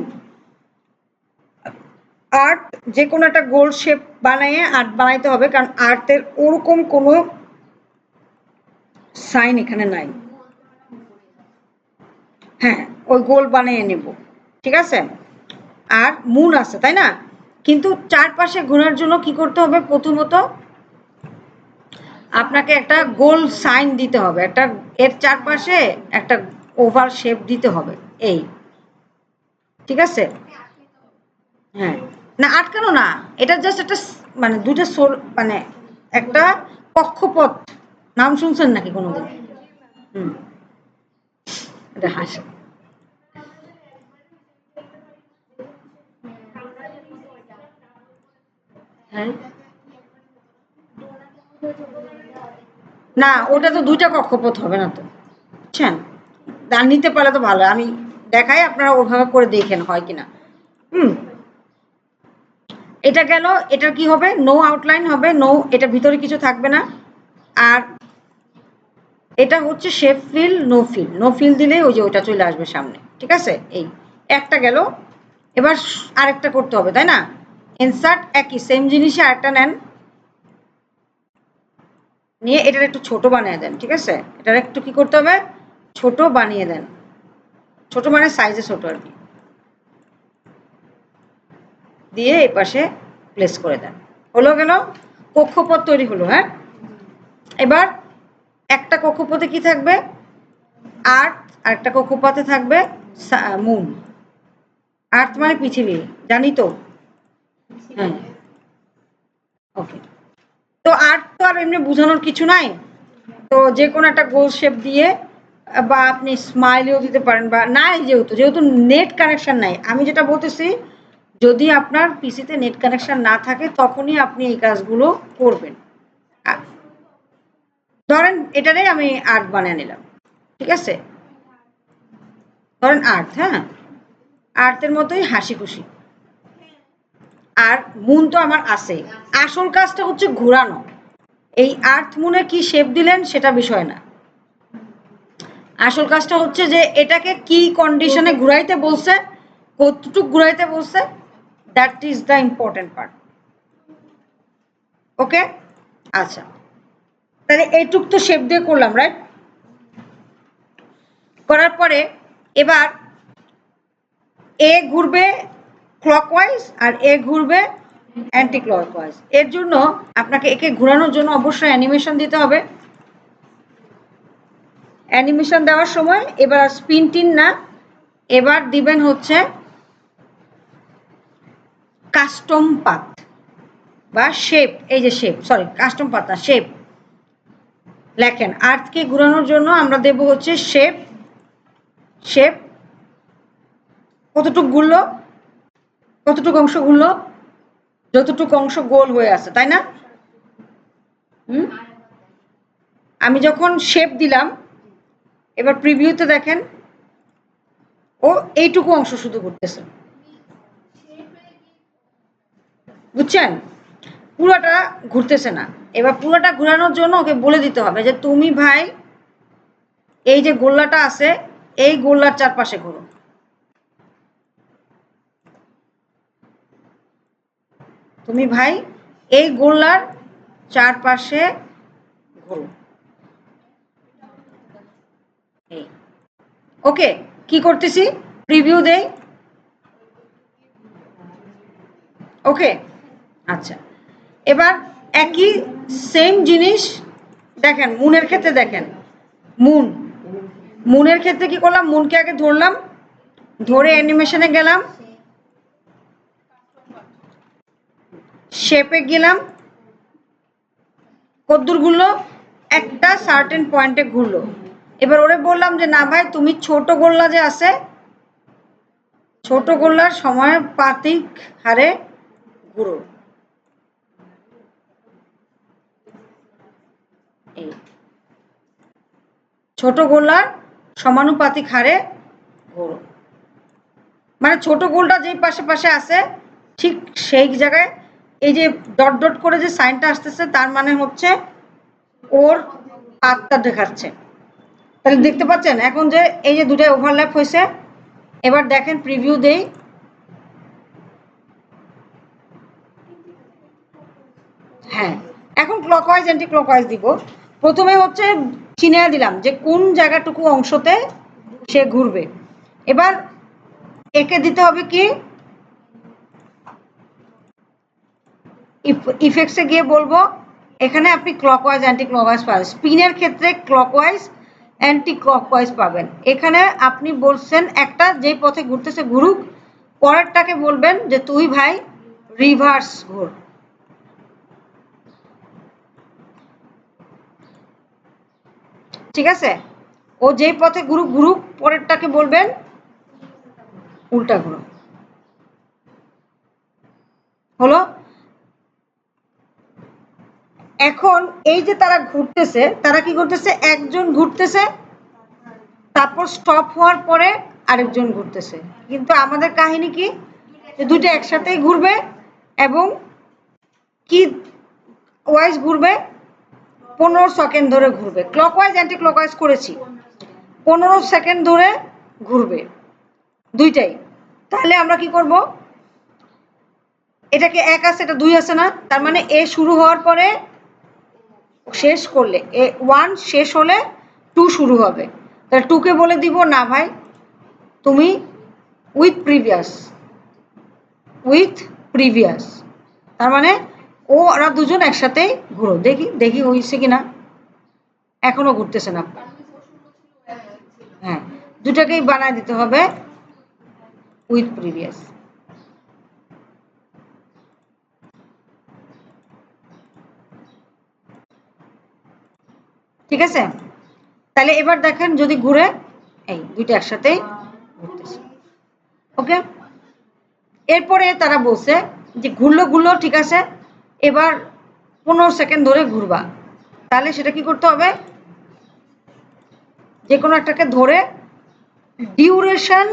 [SPEAKER 1] আর্থ যে কোনো একটা গোল শেপ বানিয়ে আর্থ বানাইতে হবে, কারণ আর্থের ওরকম কোনো সাইন এখানে নাই। হ্যাঁ ওই গোল বানিয়ে নেব, ঠিক আছে। আর মুন আছে তাই না, কিন্তু চারপাশে ঘোরার জন্য কি করতে হবে, প্রথমত আপনাকে একটা গোল সাইন দিতে হবে, একটা এর চারপাশে একটা ওভাল শেপ দিতে হবে, এই ঠিক আছে। হ্যাঁ না আটকানো না, এটা জাস্ট একটা মানে দুটো মানে একটা কক্ষপথ, নাম শুনছেন নাকি কোনোদিন? হুম, এটা হাসি। হ্যাঁ না ওটা তো দুইটা কক্ষপথ হবে না তো, বুঝছেন। আর নিতে পারলে তো ভালো, আমি দেখাই আপনারা ওভাবে করে দেখেন হয় কিনা। হুম, এটা গেল, এটা কি হবে, নো আউটলাইন হবে, নো এটা ভিতরে কিছু থাকবে না। আর এটা হচ্ছে shape fill, no fill, no fill দিলেই ওই যে ওটা চলে আসবে সামনে, ঠিক আছে। এই একটা গেল, এবার আরেকটা করতে হবে তাই না, ইনসার্ট একই সেম জিনিসে আরেকটা নেন, নিয়ে এটার একটু ছোট বানিয়ে দেন, ঠিক আছে। এটার একটু কি করতে হবে, ছোট বানিয়ে দেন, ছোট মানে সাইজে ছোট আর কি, দিয়ে এই পাশে প্লেস করে দেন, হলো গেল কক্ষপথ তৈরি হলো। হ্যাঁ এবার একটা কক্ষপথে কি থাকবে, আর্থ, আর একটা কক্ষপথে থাকবে মুন। আর্থ মানে পৃথিবী, জানি তো। হ্যাঁ ওকে, তো আর্থ তো আর এমনি বোঝানোর কিছু নাই, তো যে কোনো একটা গোল শেপ দিয়ে বা আপনি স্মাইলিও দিতে পারেন, বা নাই যেহেতু যেহেতু নেট কানেকশন নাই, আমি যেটা বলতেছি যদি আপনার পিসিতে নেট কানেকশন না থাকে তখনই আপনি এই কাজগুলো করবেন। ধরেন এটারে আমি আর্ট বানিয়ে নিলাম, ঠিক আছে, ধরেন আর্ট, হ্যাঁ আর্টের মতোই হাসি খুশি। আর মুন তো আমার আছে, আসল কাজটা হচ্ছে ঘোরানো। এই আর্থ মুনে কি শেপ দিলেন সেটা বিষয় না, আসল কাজটা হচ্ছে যে এটাকে কি কন্ডিশনে ঘুরাইতে বলছে, কতটুক ঘুরাইতে বলছে, that is the important part. Okay আচ্ছা, তাহলে এইটুক তো শেপ দিয়ে করলাম, রাইট। করার পরে এবার এ ঘুরবে ক্লকওয়াইজ আর এ ঘুরবে অ্যান্টি ক্লকওয়াইজ, এর জন্য আপনাকে একে ঘোরানোর জন্য অবশ্যই অ্যানিমেশন দিতে হবে। অ্যানিমেশন দেওয়ার সময় এবার আর স্পিন টিন না, এবার দিবেন হচ্ছে কাস্টম পাথ বা শেপ, এই যে শেপ, সরি কাস্টম পাথ না শেপ। লেখেন আর্থকে ঘোরানোর জন্য আমরা দেব হচ্ছে শেপ, শেপ কতটুক ঘুরলো, কতটুকু অংশ ঘুরলো, যতটুকু অংশ গোল হয়ে আছে তাই না। হুম, আমি যখন শেপ দিলাম, এবার প্রিভিউতে দেখেন ও এইটুকু অংশ শুধু ঘুরতেছে, বুঝছেন, পুরোটা ঘুরতেছে না। এবার পুরোটা ঘোরানোর জন্য ওকে বলে দিতে হবে যে তুমি ভাই এই যে গোল্লাটা আছে এই গোল্লার চারপাশে ঘোরো, তুমি ভাই এই গোল্লার চারপাশে ঘোরো। এই ওকে, কি করতেছি, প্রিভিউ দেই, ওকে আচ্ছা। এবার একই সেম জিনিস দেখেন মুনের ক্ষেত্রে, দেখেন মুন, মুনের ক্ষেত্রে কি করলাম, মুনকে আগে ধরলাম, ধরে অ্যানিমেশনে গেলাম, শেপে গেলাম, কদ্দুর ঘুরলো, একটা সার্টেন পয়েন্টে ঘুরলো। এবার ওরে বললাম যে না ভাই তুমি ছোট গোল্লা যে আছে, ছোট গোল্লার সময় পাতিক হারে ঘুরো, এই ছোট গোল্লার সমানুপাতিক হারে ঘোরো, মানে ছোট গোলটা যেই পাশে পাশে আছে ঠিক সেই জায়গায় এই যে ডট ডট করে যে সাইনটা আসতেছে তার মানে হচ্ছে ওর পাতটা দেখাচ্ছে। তাহলে দেখতে পাচ্ছেন এখন যে এই যে দুটাই ওভারল্যাপ হয়েছে। এবার দেখেন প্রিভিউ দেই, হ্যাঁ এখন ক্লকওয়াইজ অ্যান্টি ক্লকওয়াইজ দিব। প্রথমে হচ্ছে চিনিয়ে দিলাম যে কোন জায়গাটুকু অংশতে সে ঘুরবে, এবার একে দিতে হবে কি ইফেক্টসে গিয়ে বলবো এখানে আপনি ক্লকওয়াইজ অ্যান্টি ক্লকওয়াইজ পাবেন, স্পিনের ক্ষেত্রে ক্লকওয়াইজ অ্যান্টি ক্লকওয়াইজ পাবেন। এখানে আপনি বলছেন একটা যে পথে ঘুরতেছে ঘুরুক, পরেরটাকে বলবেন যে তুই ভাই রিভার্স ঘুর। ঠিক আছে, ও যেই পথে ঘুরুক ঘুরুক, পরেরটাকে বলবেন উল্টা ঘুরো। হলো? এখন এই যে তারা ঘুরতেছে, তারা কি করতেছে, একজন ঘুরতেছে তারপর স্টপ হওয়ার পরে আরেকজন ঘুরতেছে, কিন্তু আমাদের কাহিনী কি দুটো একসাথেই ঘুরবে এবং কি ওয়াইজ ঘুরবে, 15 সেকেন্ড ধরে ঘুরবে। ক্লকওয়াইজ অ্যান্টি ক্লকওয়াইজ করেছি, 15 সেকেন্ড ধরে ঘুরবে দুইটাই। তাহলে আমরা কি করব, এটাকে এক আছে, এটা দুই আছে না, তার মানে এ শুরু হওয়ার পরে শেষ করলে এ 1 শেষ হলে 2 শুরু হবে। তাহলে 2 কে বলে দিব না ভাই তুমি উইথ প্রিভিয়াস, তার মানে ওরা দুজন একসাথেই ঘুরো। দেখি দেখি হয়েছে কিনা, এখনো ঘুরতেছে না। হ্যাঁ, দুটাকেই বানায় দিতে হবে উইথ প্রিভিয়াস। ঠিক আছে, তাহলে এবার দেখেন যদি ঘুরে, এই দুইটা একসাথেই ঘুরতেছে। ওকে, এরপরে তারা বলছে যে ঘুরলো ঘুরলো ঠিক আছে, এবার 15 সেকেন্ড ধরে ঘুরবা। তাহলে সেটা কি করতে হবে, যে কোনো একটাকে ধরে ডিউরেশন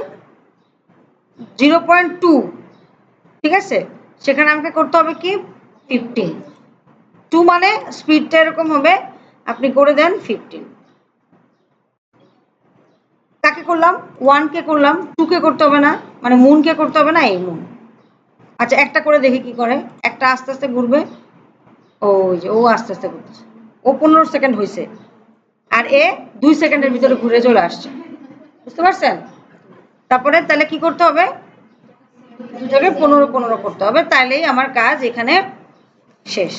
[SPEAKER 1] 0.2, ঠিক আছে, সেখানে আমাকে করতে হবে কি 15। 2 মানে স্পিডটা এরকম হবে, আপনি করে দেন 15। কাকে করলাম, 1 কে করলাম, 2 কে করতে হবে না, মানে মুন কে করতে হবে না, এই মুন। আচ্ছা একটা করে দেখি কি করে, একটা আস্তে আস্তে ঘুরবে, ওই যে ও আস্তে আস্তে ঘুরছে, ও 15 সেকেন্ড হয়েছে, আর এ 2 সেকেন্ডের ভিতরে ঘুরে চলে আসছে। বুঝতে পারছেন? তারপরে তাহলে কি করতে হবে, দুটাকে 15-15 করতে হবে, তাইলেই আমার কাজ এখানে শেষ।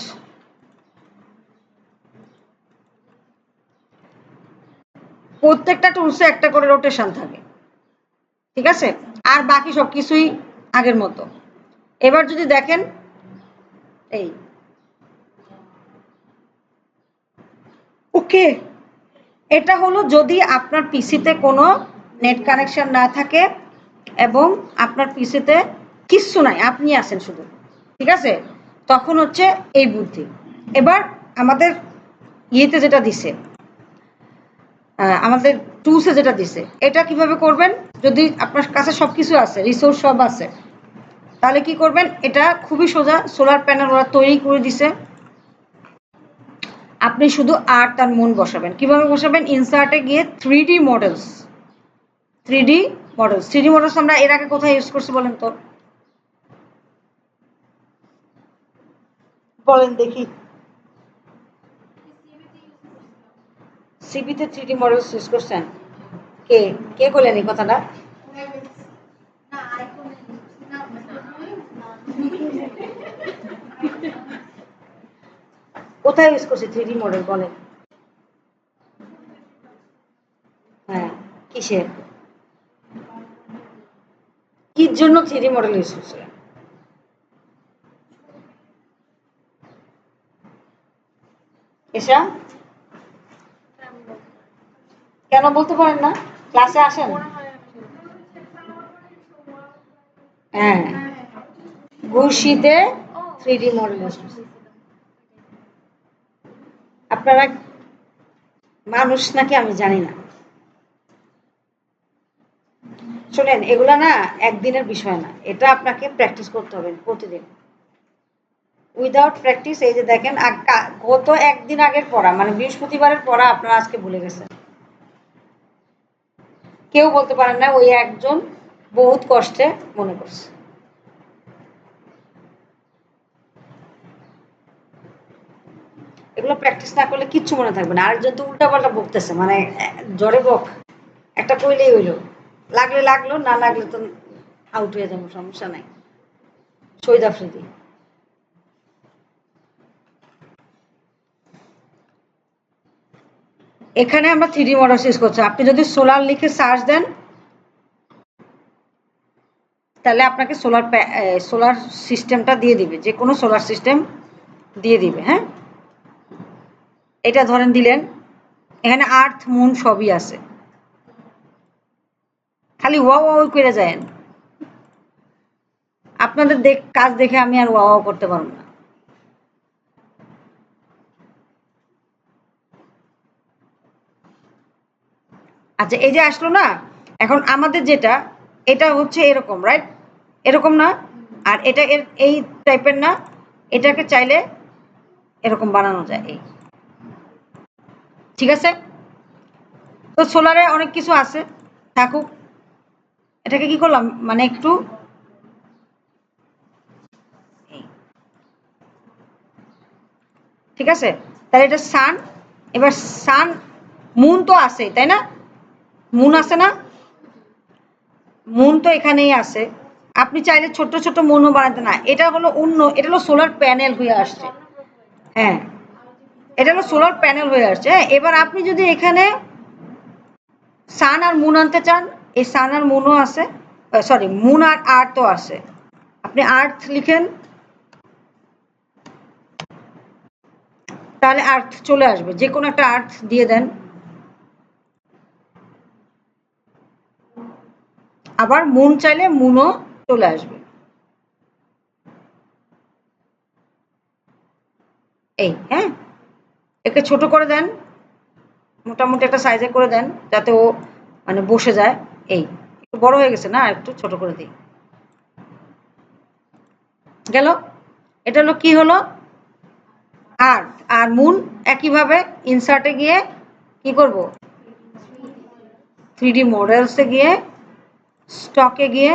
[SPEAKER 1] প্রত্যেকটা টুলসে একটা করে রোটেশন থাকে, ঠিক আছে, আর বাকি সব কিছুই আগের মতো। এবার যদি দেখেন এই ওকে, এটা হলো যদি আপনার পিসিতে কোনো নেট কানেকশন না থাকে এবং আপনার পিসিতে কিচ্ছু নাই, আপনি আছেন শুধু, ঠিক আছে, তখন হচ্ছে এই বুদ্ধি। এবার আমাদের ইয়েতে যেটা দিছে, আমাদের টুলসে যেটা দিছে, এটা কিভাবে করবেন, যদি আপনার কাছে সব কিছু আছে, রিসোর্স সব আছে, তাহলে কি করবেন, এটা খুবই সোজা, সোলার প্যানেল ওরা তৈরি করে দিছে, আপনি শুধু আর্থ আর মুন বসাবেন। কিভাবে বসাবেন, ইনসার্টে গিয়ে 3D মডেলস, 3D মডেলস আমরা এর আগে কোথায় ইউজ করছি বলেন তো, বলেন দেখি। সিবিতে 3D মডেলস ইউজ করছেন, কে কে বলেন এই কথাটা, কোথায় ইউজ করছি 3D মডেল বলেন। হ্যাঁ, কিসের, কি জন্য 3D মডেল ইউজ করছিলেন, এসা কেন বলতে পারেন না, ক্লাসে আসেন। হ্যাঁ, ঘুষিতে 3D মডেল ইউজ করছি। আপনারা মানুষ নাকি আমি জানি না, শোনেন এগুলা না একদিনের বিষয় না, এটা আপনাকে প্র্যাকটিস করতে হবে প্রতিদিন। উইদাউট প্র্যাকটিস, এই যে দেখেন গত একদিন আগের পড়া, মানে বৃহস্পতিবারের পড়া আপনারা আজকে ভুলে গেছেন। কেউ বলতে পারেন না ওই একজন বহুত কষ্টে মনে করছে। এগুলো প্র্যাকটিস না করলে কিচ্ছু মনে থাকবে না। আরেকজন তো উল্টা পাল্টা বকতেছে, মানে জ্বরে বক, একটা কইলেই হইলো। লাগলে লাগলো, না লাগলে তো আউট হয়ে যাবো, সমস্যা নাই। শহীদ আফ্রিদি। এখানে আমরা 3D মডেল ইউজ করছি। আপনি যদি সোলার লিখে সার্চ দেন তাহলে আপনাকে সোলার সিস্টেমটা দিয়ে দিবে, যে কোনো সোলার সিস্টেম দিয়ে দিবে। হ্যাঁ, এটা ধরেন দিলেন, এখানে আর্থ মুন সবই আছে, খালি ওয়াও ওয়াও করে যায়েন। আপনাদের কাজ দেখে আমি আর ওয়াও ওয়াও করতে পারবো না। আচ্ছা, এই যে আসলো না, এখন আমাদের যেটা, এটা হচ্ছে এরকম, রাইট? এরকম না, আর এটা এই টাইপের না, এটাকে চাইলে এরকম বানানো যায়। এই ঠিক আছে। তো সোলারে অনেক কিছু আছে, থাকুক। এটাকে কি করলাম, মানে একটু ঠিক আছে। তাহলে এটা সান। এবার সান মুন তো আছে, তাই না? মুন আছে না? মুন তো এখানেই আছে। আপনি চাইলে ছোট ছোট মুনও বানাতে, না এটা হলো অন্য, এটা হলো সোলার প্যানেল হয়ে আসছে। হ্যাঁ, এটা হলো সোলার প্যানেল হয়ে আসছে। এবার আপনি যদি এখানে সান আর মুন আনতে চান, এই সান আর মুনও আছে, সরি মুন আর আর্থও আছে। আপনি আর্থ লিখেন, তাহলে আর্থ চলে আসবে, যে কোনো একটা আর্থ দিয়ে দেন। আবার মুন চাইলে মুনও চলে আসবে। এই হ্যাঁ, একে ছোট করে দেন, মোটামুটি একটা সাইজে করে দেন, যাতে ও মানে বসে যায়। এই একটু বড় হয়ে গেছে না, একটু ছোট করে দিই। গেল। এটা হলো কি হলো, আর্থ। আর মুন একইভাবে ইনসার্টে গিয়ে কি করব, 3D মডেলসে গিয়ে স্টকে গিয়ে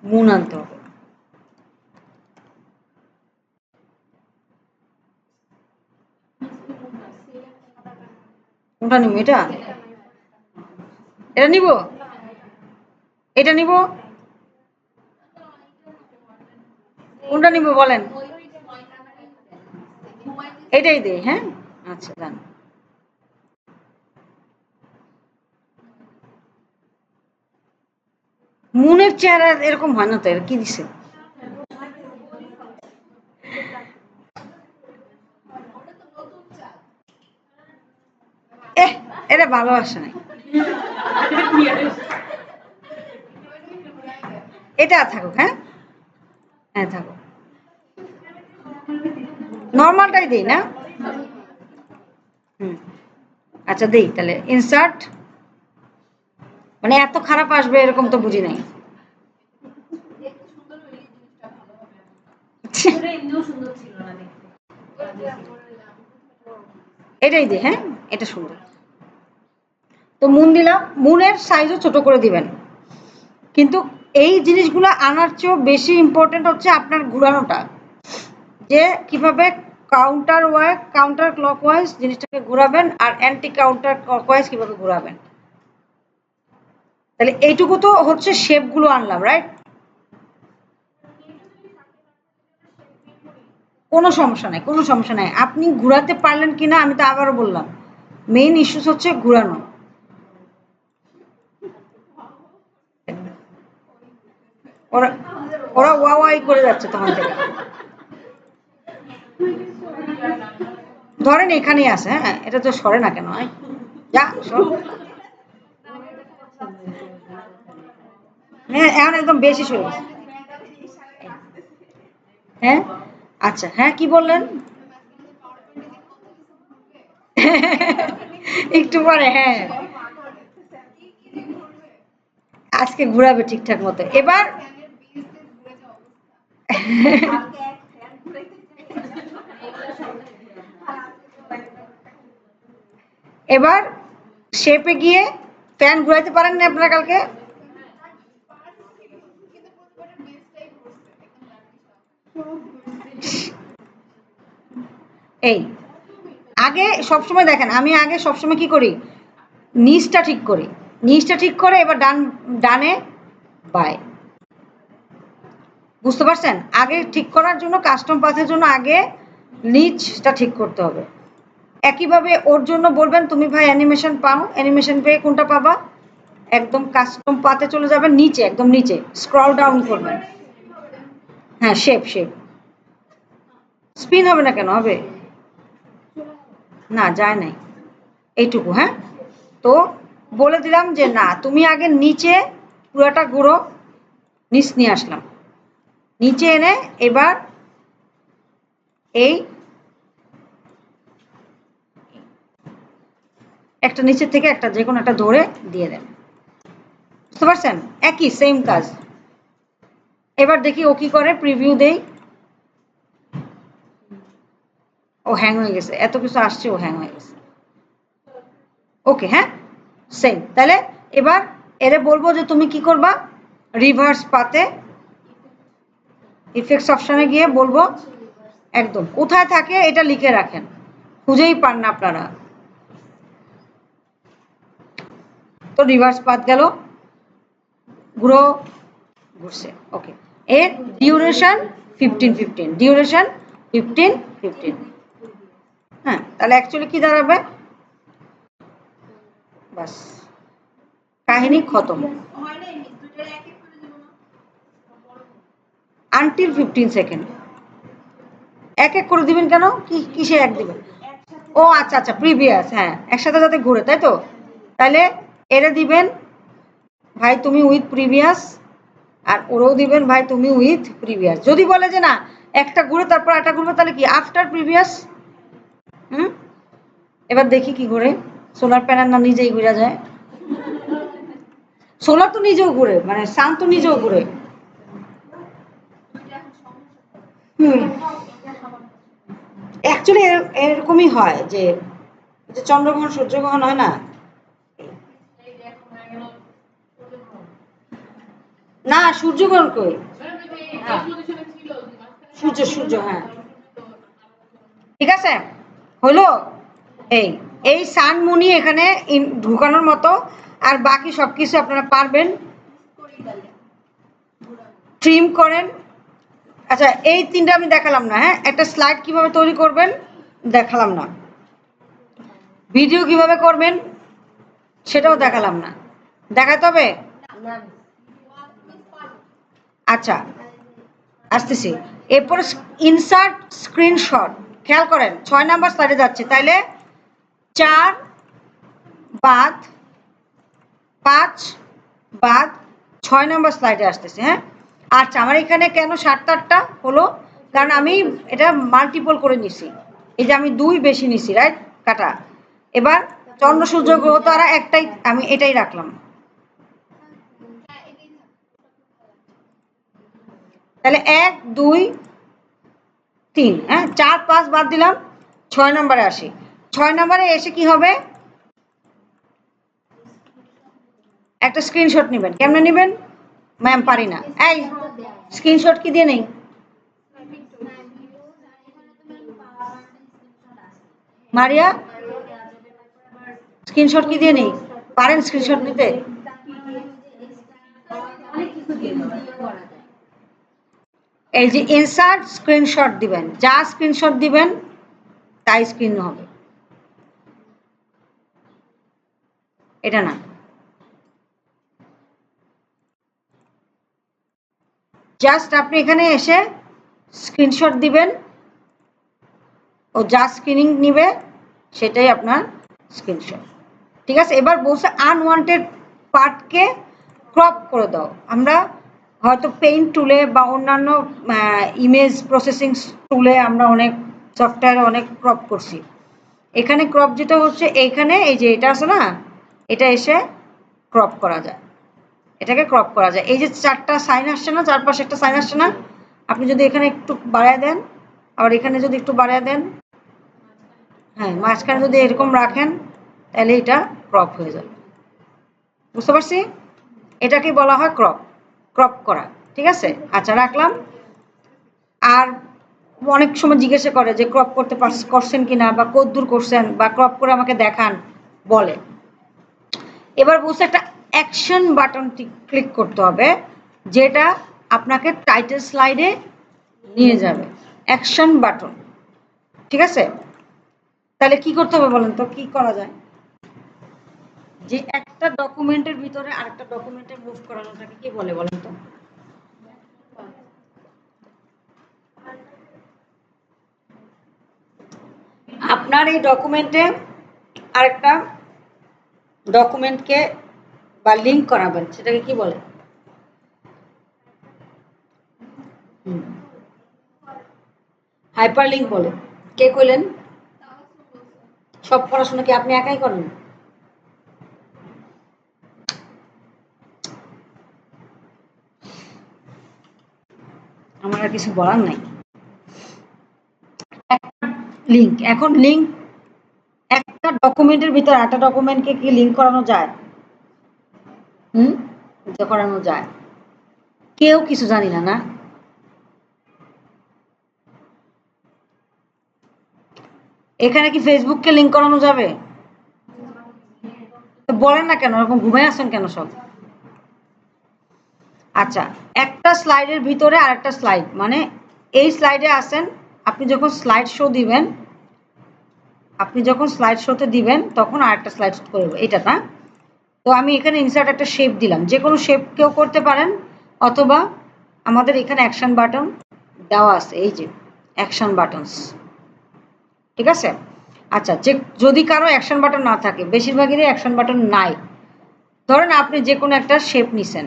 [SPEAKER 1] মুন আনতে হবে। কোনটা নিব, এটা এটা নিব, এটা নিব, কোনটা নিব বলেন? এটাই দে। হ্যাঁ, আচ্ছা জান। মুনের চেহারা এরকম হয় না তো, এর কি দিছে? এটা ভালোবাসা নাই, এটা থাকুক। হ্যাঁ, হ্যাঁ থাকুক, নর্মালটাই দিই না। হুম, আচ্ছা দিই তাহলে ইনসার্ট। মানে এত খারাপ আসবে এরকম তো বুঝি নাই। এটাই দিই। হ্যাঁ, এটা সুন্দর। তো মুন দিলাম, মুনের সাইজও ছোট করে দিবেন। কিন্তু এই জিনিসগুলো আনার চেয়েও বেশি ইম্পর্টেন্ট হচ্ছে আপনার ঘুরানোটা, যে কিভাবে কাউন্টার ক্লকওয়াইজ জিনিসটাকে ঘুরাবেন, আর অ্যান্টি কাউন্টার ক্লকওয়াইজ কিভাবে ঘুরাবেন। তাহলে এইটুকু তো হচ্ছে শেপগুলো আনলাম, রাইট? কোনো সমস্যা নাই, কোনো সমস্যা নাই। আপনি ঘুরাতে পারলেন কিনা, আমি তো আবারও বললাম, মেইন ইস্যুস হচ্ছে ঘুরানো। ওরা ওরা ওয়াই করে যাচ্ছে তখন থেকে। ধরেন এখানেই আছে, হ্যাঁ, এটা তো সরে না কেন? যা সর। হ্যাঁ, এখন একদম বেশি সরে গেছে। হ্যাঁ, আচ্ছা, হ্যাঁ কি বললেন? একটু পরে, হ্যাঁ আজকে ঘুরাবে ঠিকঠাক মতো। এবার এবার শেপে গিয়ে ফ্যান ঘুরাইতে পারেন না আপনারা কালকে? এই আগে সবসময় দেখেন, আমি আগে সবসময় কি করি, নিচটা ঠিক করি, নিচটা ঠিক করে এবার ডানে বাই। বুঝতে পারছেন? আগে ঠিক করার জন্য কাস্টম পাথের জন্য আগে নিচটা ঠিক করতে হবে। একইভাবে ওর জন্য বলবেন তুমি ভাই অ্যানিমেশন পাও, অ্যানিমেশন পেয়ে কোনটা পাবা, একদম কাস্টম পাতে চলে যাবেন, নিচে একদম নিচে স্ক্রল ডাউন করবেন। হ্যাঁ শেপ স্পিন হবে না কেন, হবে না, যায় নাই এইটুকু। হ্যাঁ তো বলে দিলাম যে না তুমি আগে নিচে পুরোটা ঘুরো, নিচ নিয়ে আসলাম, নিচে এনে এবার এই একটা নিচের থেকে একটা যে কোনো একটা ধরে দিয়ে দেন। বুঝতে পারছেন? একই সেম কাজ। এবার দেখি ও কি করে, প্রিভিউ দেই। ও হ্যাং হয়ে গেছে, এত কিছু আসছে ও হ্যাং হয়ে গেছে। ওকে হ্যাঁ সেম। তাহলে এবার এরে বলবো যে তুমি কি করবা, রিভার্স পাতে ইফেক্টস অপশনে গিয়ে বলবো একদম কোথায় থাকে এটা লিখে রাখেন, খুঁজেই পান না আপনারা। তো রিভার্স পাত গেল, ঘুরো, ঘুরছে। ওকে এর ডিউরেশন 15 ডিউরেশন 15 হ্যাঁ তাহলে অ্যাকচুয়ালি কি দাঁড়াবে, বাস কাহিনী খতম। আনটিল 15 সেকেন্ড এক এক করে দিবেন কেন, কিসে এক দিবেন? ও আচ্ছা আচ্ছা প্রিভিয়াস, হ্যাঁ একসাথে যাতে ঘুরে, তাই তো। তাহলে এরে দিবেন ভাই তুমি উইথ প্রিভিয়াস, আর ওরাও দিবেন ভাই তুমি উইথ প্রিভিয়াস। যদি বলে যে না একটা ঘুরে তারপর একটা ঘুরবে তাহলে কি আফটার প্রিভিয়াস। এবার দেখি কি ঘুরে, সোলার প্যানেল না নিজেই ঘুরে যায়? সোলার তো নিজেও ঘুরে, মানে সান তো নিজেও ঘুরে। অ্যাকচুয়ালি এরকমই হয় যে চন্দ্রগ্রহণ সূর্যগ্রহণ হয় না, না সূর্যগ্রহণ কই, সূর্য হ্যাঁ ঠিক আছে হলো। এই এই সান মুনি এখানে ঢুকানোর মতো, আর বাকি সবকিছু আপনারা পারবেন। ট্রিম করেন। আচ্ছা এই তিনটা আমি দেখালাম না, হ্যাঁ একটা স্লাইড কিভাবে তৈরি করবেন দেখালাম না, ভিডিও কিভাবে করবেন সেটাও দেখালাম না, দেখাতে হবে। আচ্ছা আসতেছি। এরপর ইনসার্ট স্ক্রিনশট, খেয়াল করেন 6 নাম্বার স্লাইডে যাচ্ছে, তাইলে 4 বাদ 5 বাদ 6 নাম্বার স্লাইডে আসতেছে। হ্যাঁ আচ্ছা আমার এখানে কেন 7-8টা হলো, কারণ আমি এটা মাল্টিপল করে নিছি, এই যে আমি 2 বেশি নিছি, রাইট কাটা। এবার চন্দ্র সূর্য গ্রহ তারা একটাই, আমি এটাই রাখলাম। তাহলে 1 2 3, হ্যাঁ 4 5 বাদ দিলাম, 6 নম্বরে আসি। 6 নম্বরে এসে কি হবে, একটা স্ক্রিনশট নেবেন। কেমনে নেবেন ম্যাম? পারি না। এই স্ক্রিনশট কি দিয়ে নেই? মারিয়া স্ক্রিনশট কি দিয়ে নেই? পারেন স্ক্রিনশট নিতে? এই যে ইনসার্ট স্ক্রিনশট দিবেন, যা স্ক্রিনশট দিবেন তাই স্ক্রিন হবে, এটা না। জাস্ট আপনি এখানে এসে স্ক্রিনশট দিবেন, ও যা স্ক্রিনিং নিবে সেটাই আপনার স্ক্রিনশট। ঠিক আছে এবার বলছে আনওয়ান্টেড পার্টকে ক্রপ করে দাও। আমরা হয়তো পেইন্ট টুলে বা অন্যান্য ইমেজ প্রসেসিং টুলে আমরা অনেক সফটওয়্যারে অনেক ক্রপ করছি, এখানে ক্রপ যেটা হচ্ছে এইখানে এই যে এটা আছে না, এটা এসে ক্রপ করা যায়, এটাকে ক্রপ করা যায়। এই যে 4টা সাইন আসছে না, চারপাশে একটা সাইন আসছে না, আপনি যদি এখানে একটু বাড়ায় দেন, আবার এখানে যদি একটু বাড়ায় দেন, হ্যাঁ মাঝখানে যদি এরকম রাখেন তাহলে এটা ক্রপ হয়ে যাবে। বুঝতে পারছি? এটাকে বলা হয় ক্রপ, ক্রপ করা। ঠিক আছে আচ্ছা রাখলাম। আর অনেক সময় জিজ্ঞাসা করে যে ক্রপ করতে করছেন কিনা বা কতদূর করছেন বা ক্রপ করে আমাকে দেখান বলে। এবার বলছে একটা অ্যাকশন বাটনটি ক্লিক করতে হবে, যেটা আপনাকে টাইটেল স্লাইডে নিয়ে যাবে। অ্যাকশন বাটন, ঠিক আছে? তাহলে কি করতে হবে বলেন তো, কি করা যায়? যে একটা ডকুমেন্টের ভিতরে আরেকটা ডকুমেন্টে মুভ করানোটাকে কি বলে বলেন তো? আপনার এই ডকুমেন্টে আরেকটা ডকুমেন্টকে বা লিঙ্ক করাবেন, সেটাকে কি বলে? হাইপার লিঙ্ক বলে। কে কইলেন? সব পড়াশোনা কি আপনি একাই করেন? আমার আর কিছু বলার নাই। লিঙ্ক, এখন লিঙ্ক একটা ডকুমেন্টের ভিতর একটা ডকুমেন্টকে কি লিঙ্ক করানো যায়? করানো যায়। কেউ কিছু জানি না, না? এখানে কি ফেসবুককে লিঙ্ক করানো যাবে? তো বলেন না কেন, এরকম ঘুমাই আসেন কেন সব? আচ্ছা, একটা স্লাইডের ভিতরে আরেকটা স্লাইড, মানে এই স্লাইডে আসেন, আপনি যখন স্লাইড শো দিবেন, আপনি যখন স্লাইড শোতে দিবেন তখন আরেকটা স্লাইড করবে, এটা না? তো আমি এখানে ইনসার্ট একটা শেপ দিলাম, যে কোনো শেপ কেউ করতে পারেন, অথবা আমাদের এখানে অ্যাকশন বাটন দেওয়া আছে, এই যে অ্যাকশন বাটনস, ঠিক আছে? আচ্ছা, যে যদি কারো অ্যাকশন বাটন না থাকে, বেশিরভাগেরই অ্যাকশন বাটন নাই, ধরেন আপনি যে কোনো একটা শেপ নিছেন,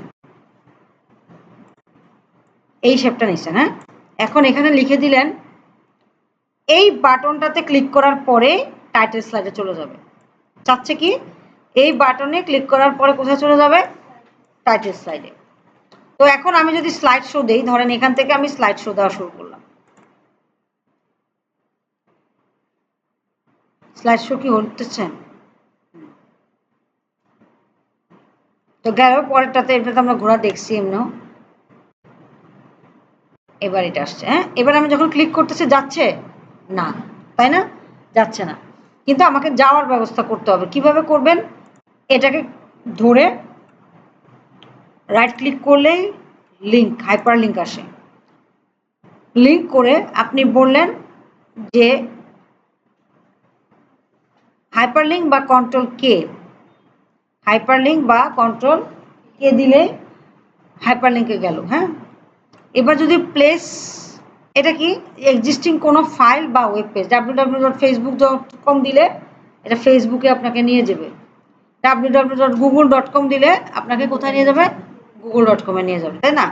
[SPEAKER 1] এই শেপটা নিছেন, হ্যাঁ? এখন এখানে লিখে দিলেন, এই বাটনটাতে ক্লিক করার পরে টাইটেল স্লাইডে চলে যাবে। চাচ্ছে কি এই বাটনে ক্লিক করার পরে কোথায় চলে যাবে? টাইটেল স্লাইডে। তো এখন আমি যদি স্লাইড শো দেই, ধরেন এখান থেকে আমি স্লাইড শো দেওয়া শুরু করলাম। স্লাইড শো কি হতেছেন? তো গেল পরেরটাতে, এটাতে আমরা ঘোরা দেখছি এমনিও। এবার এটা আসছে, হ্যাঁ? এবার আমি যখন ক্লিক করতেছি যাচ্ছে না, তাই না? যাচ্ছে না, কিন্তু আমাকে যাওয়ার ব্যবস্থা করতে হবে। কিভাবে করবেন? এটাকে ধরে রাইট ক্লিক করলেই লিঙ্ক, হাইপার লিঙ্ক আসে। লিঙ্ক করে আপনি বললেন যে হাইপার লিঙ্ক বা কন্ট্রোল কে, হাইপার লিঙ্ক বা কন্ট্রোল কে দিলে হাইপার লিঙ্কে গেল, হ্যাঁ? এবার যদি প্লেস, এটা কি এক্সিস্টিং কোনো ফাইল বা ওয়েব পেজ, www.facebook.com দিলে এটা ফেসবুকে আপনাকে নিয়ে যাবে, www.google.com দিলে আপনাকে কোথায় নিয়ে যাবে? google.com-এ নিয়ে যাবে, তাই না?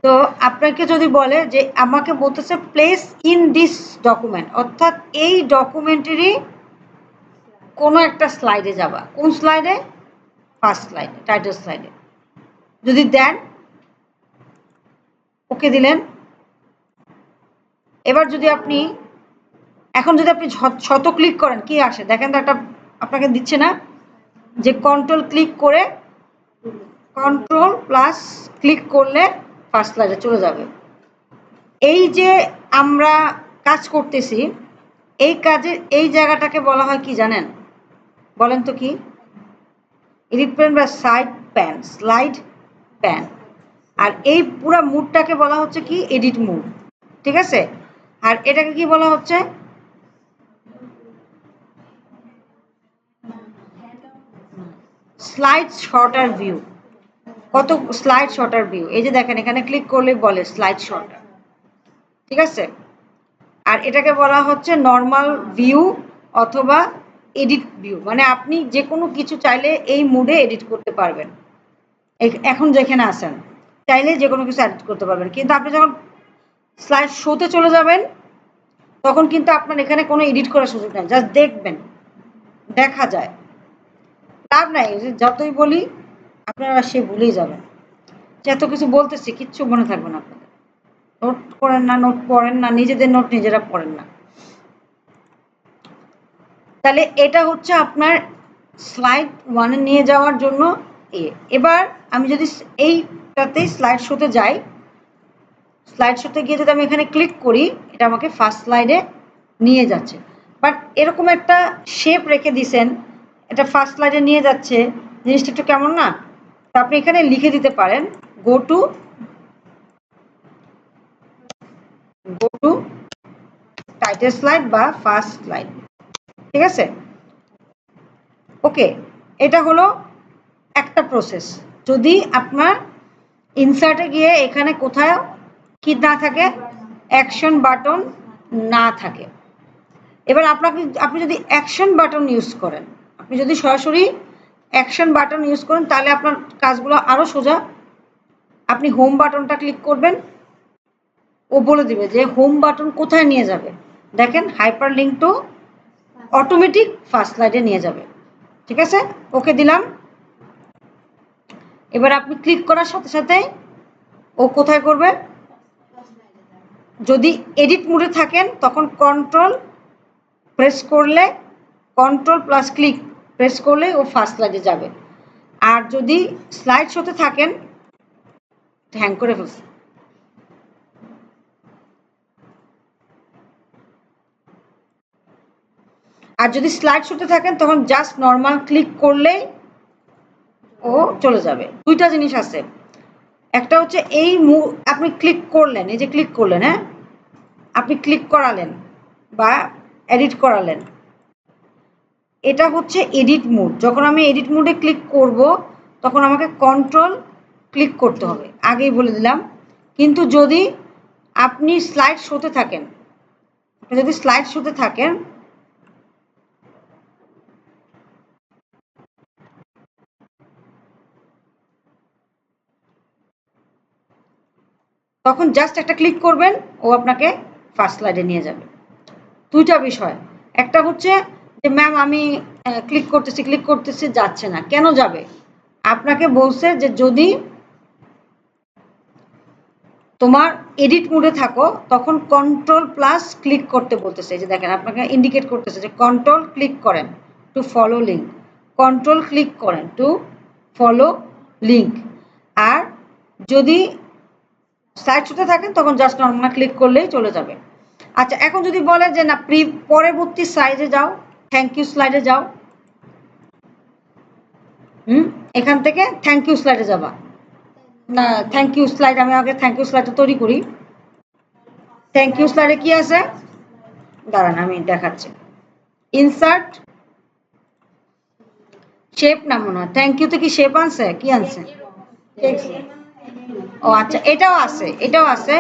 [SPEAKER 1] তো আপনাকে যদি বলে যে আমাকে বলতেছে প্লেস ইন দিস ডকুমেন্ট, অর্থাৎ এই ডকুমেন্টেরই কোনো একটা স্লাইডে যাবা, কোন স্লাইডে? ফার্স্ট স্লাইডে, টাইটেল স্লাইডে। যদি দেন, ওকে দিলেন। এবার যদি আপনি, এখন যদি আপনি শত ক্লিক করেন, কি আসে দেখেন তো, একটা আপনাকে দিচ্ছে না যে কন্ট্রোল ক্লিক করে, কন্ট্রোল প্লাস ক্লিক করলে ফার্স্ট স্লাইডে চলে যাবে। এই যে আমরা কাজ করতেছি, এই কাজের এই জায়গাটাকে বলা হয় কি জানেন? বলেন তো কি? এডিট প্যান বা সাইড প্যান, স্লাইড প্যান। আর এই পুরো মুডটাকে বলা হচ্ছে কি? এডিট মুড, ঠিক আছে? আর এটাকে কি বলা হচ্ছে? Slide sorter view. কত স্লাইড শর্টার ভিউ, এই যে দেখেন এখানে ক্লিক করলে বলে স্লাইড শর্টার, ঠিক আছে? আর এটাকে বলা হচ্ছে নর্মাল ভিউ অথবা এডিট ভিউ, মানে আপনি যে কোনো কিছু চাইলে এই মুডে এডিট করতে পারবেন। এখন যেখানে আছেন চাইলে যে কোনো কিছু এডিট করতে পারবেন, কিন্তু আপনি যখন স্লাইড শোতে চলে যাবেন তখন কিন্তু আপনার এখানে কোনো এডিট করার সুযোগ নেই, জাস্ট দেখবেন, দেখা যায়, লাভ নাই। যতই বলি আপনারা সে ভুলেই যাবেন, যে এত কিছু বলতেছি কিচ্ছু মনে থাকবে না আপনাদের। নোট করেন না, নোট পড়েন না, নিজেদের নোট নিজেরা পড়েন না। তাহলে এটা হচ্ছে আপনার স্লাইড ওয়ানে নিয়ে যাওয়ার জন্য। এবার আমি যদি এইটাতে স্লাইড শোতে যাই, স্লাইড শোতে গিয়ে যদি আমি এখানে ক্লিক করি, এটা আমাকে ফার্স্ট স্লাইডে নিয়ে যাচ্ছে। বাট এরকম একটা শেপ রেখে দিছেন, এটা ফার্স্ট স্লাইডে নিয়ে যাচ্ছে, জিনিসটা একটু কেমন না? তো আপনি এখানে লিখে দিতে পারেন গো টু টাইটেল স্লাইড বা ফার্স্ট স্লাইড। ঠিক আছে, ওকে, এটা হলো একটা প্রসেস। যদি আপনার ইনসার্টে গিয়ে এখানে কোথাও কি না থাকে, অ্যাকশন বাটন না থাকে, এবার আপনি যদি অ্যাকশন বাটন ইউজ করেন, আপনি যদি সরাসরি অ্যাকশন বাটন ইউজ করেন তাহলে আপনার কাজগুলো আরো সোজা। আপনি হোম বাটনটা ক্লিক করবেন, ও বলে দিবে যে হোম বাটন কোথায় নিয়ে যাবে। দেখেন hyper link to automatic first স্লাইডে নিয়ে যাবে। ঠিক আছে, ওকে দিলাম। এবার আপনি ক্লিক করার সাথে সাথে ও কোথায় করবে, যদি এডিট মোডে থাকেন তখন কন্ট্রোল প্রেস করলে, কন্ট্রোল প্লাস ক্লিক প্রেস করলে ও ফার্স্ট স্লাইডে যাবে। আর যদি স্লাইড শোতে থাকেন, হ্যাং করে ফেলছে, আর যদি স্লাইড শোতে থাকেন তখন জাস্ট নর্মাল ক্লিক করলেই ও চলে যাবে। দুইটা জিনিস আছে, একটা হচ্ছে এই আপনি ক্লিক করলেন, এই যে ক্লিক করলেন, হ্যাঁ আপনি ক্লিক করালেন বা এডিট করালেন, এটা হচ্ছে এডিট মোড। যখন আমি এডিট মোডে ক্লিক করব তখন আমাকে কন্ট্রোল ক্লিক করতে হবে, আগেই বলে দিলাম। কিন্তু যদি আপনি স্লাইড শোতে থাকেন, যদি স্লাইড শোতে থাকেন তখন জাস্ট একটা ক্লিক করবেন, ও আপনাকে ফার্স্ট স্লাইডে নিয়ে যাবে। দুইটা বিষয়, একটা হচ্ছে যে ম্যাম আমি ক্লিক করতেছি যাচ্ছে না, কেন যাবে? আপনাকে বলছে যে যদি তোমার এডিট মোডে থাকো তখন কন্ট্রোল প্লাস ক্লিক করতে বলতেছে। যে দেখেন আপনাকে ইন্ডিকেট করতেছে যে কন্ট্রোল ক্লিক করেন to follow link, control click করেন টু ফলো লিঙ্ক। আর যদি স্লাইড শোতে থাকেন তখন জাস্ট নর্মাল ক্লিক করলেই চলে যাবে। আচ্ছা, এখন যদি বলে যে না পরবর্তী স্লাইডে যাও, থ্যাংক ইউ স্লাইডে যাও, এখান থেকে থ্যাংক ইউ স্লাইডে যাবা না, থ্যাংক ইউ স্লাইড, আমি আগে থ্যাংক ইউ স্লাইডটা তৈরি করি। থ্যাংক ইউ স্লাইডে কি আছে, দাঁড়ান আমি দেখাচ্ছি। ইনসার্ট শেপ না মনে হয়, থ্যাংক ইউতে কি শেপ আনছে, কি আনছে? ও আচ্ছা, এটাও আছে, এটাও আছে,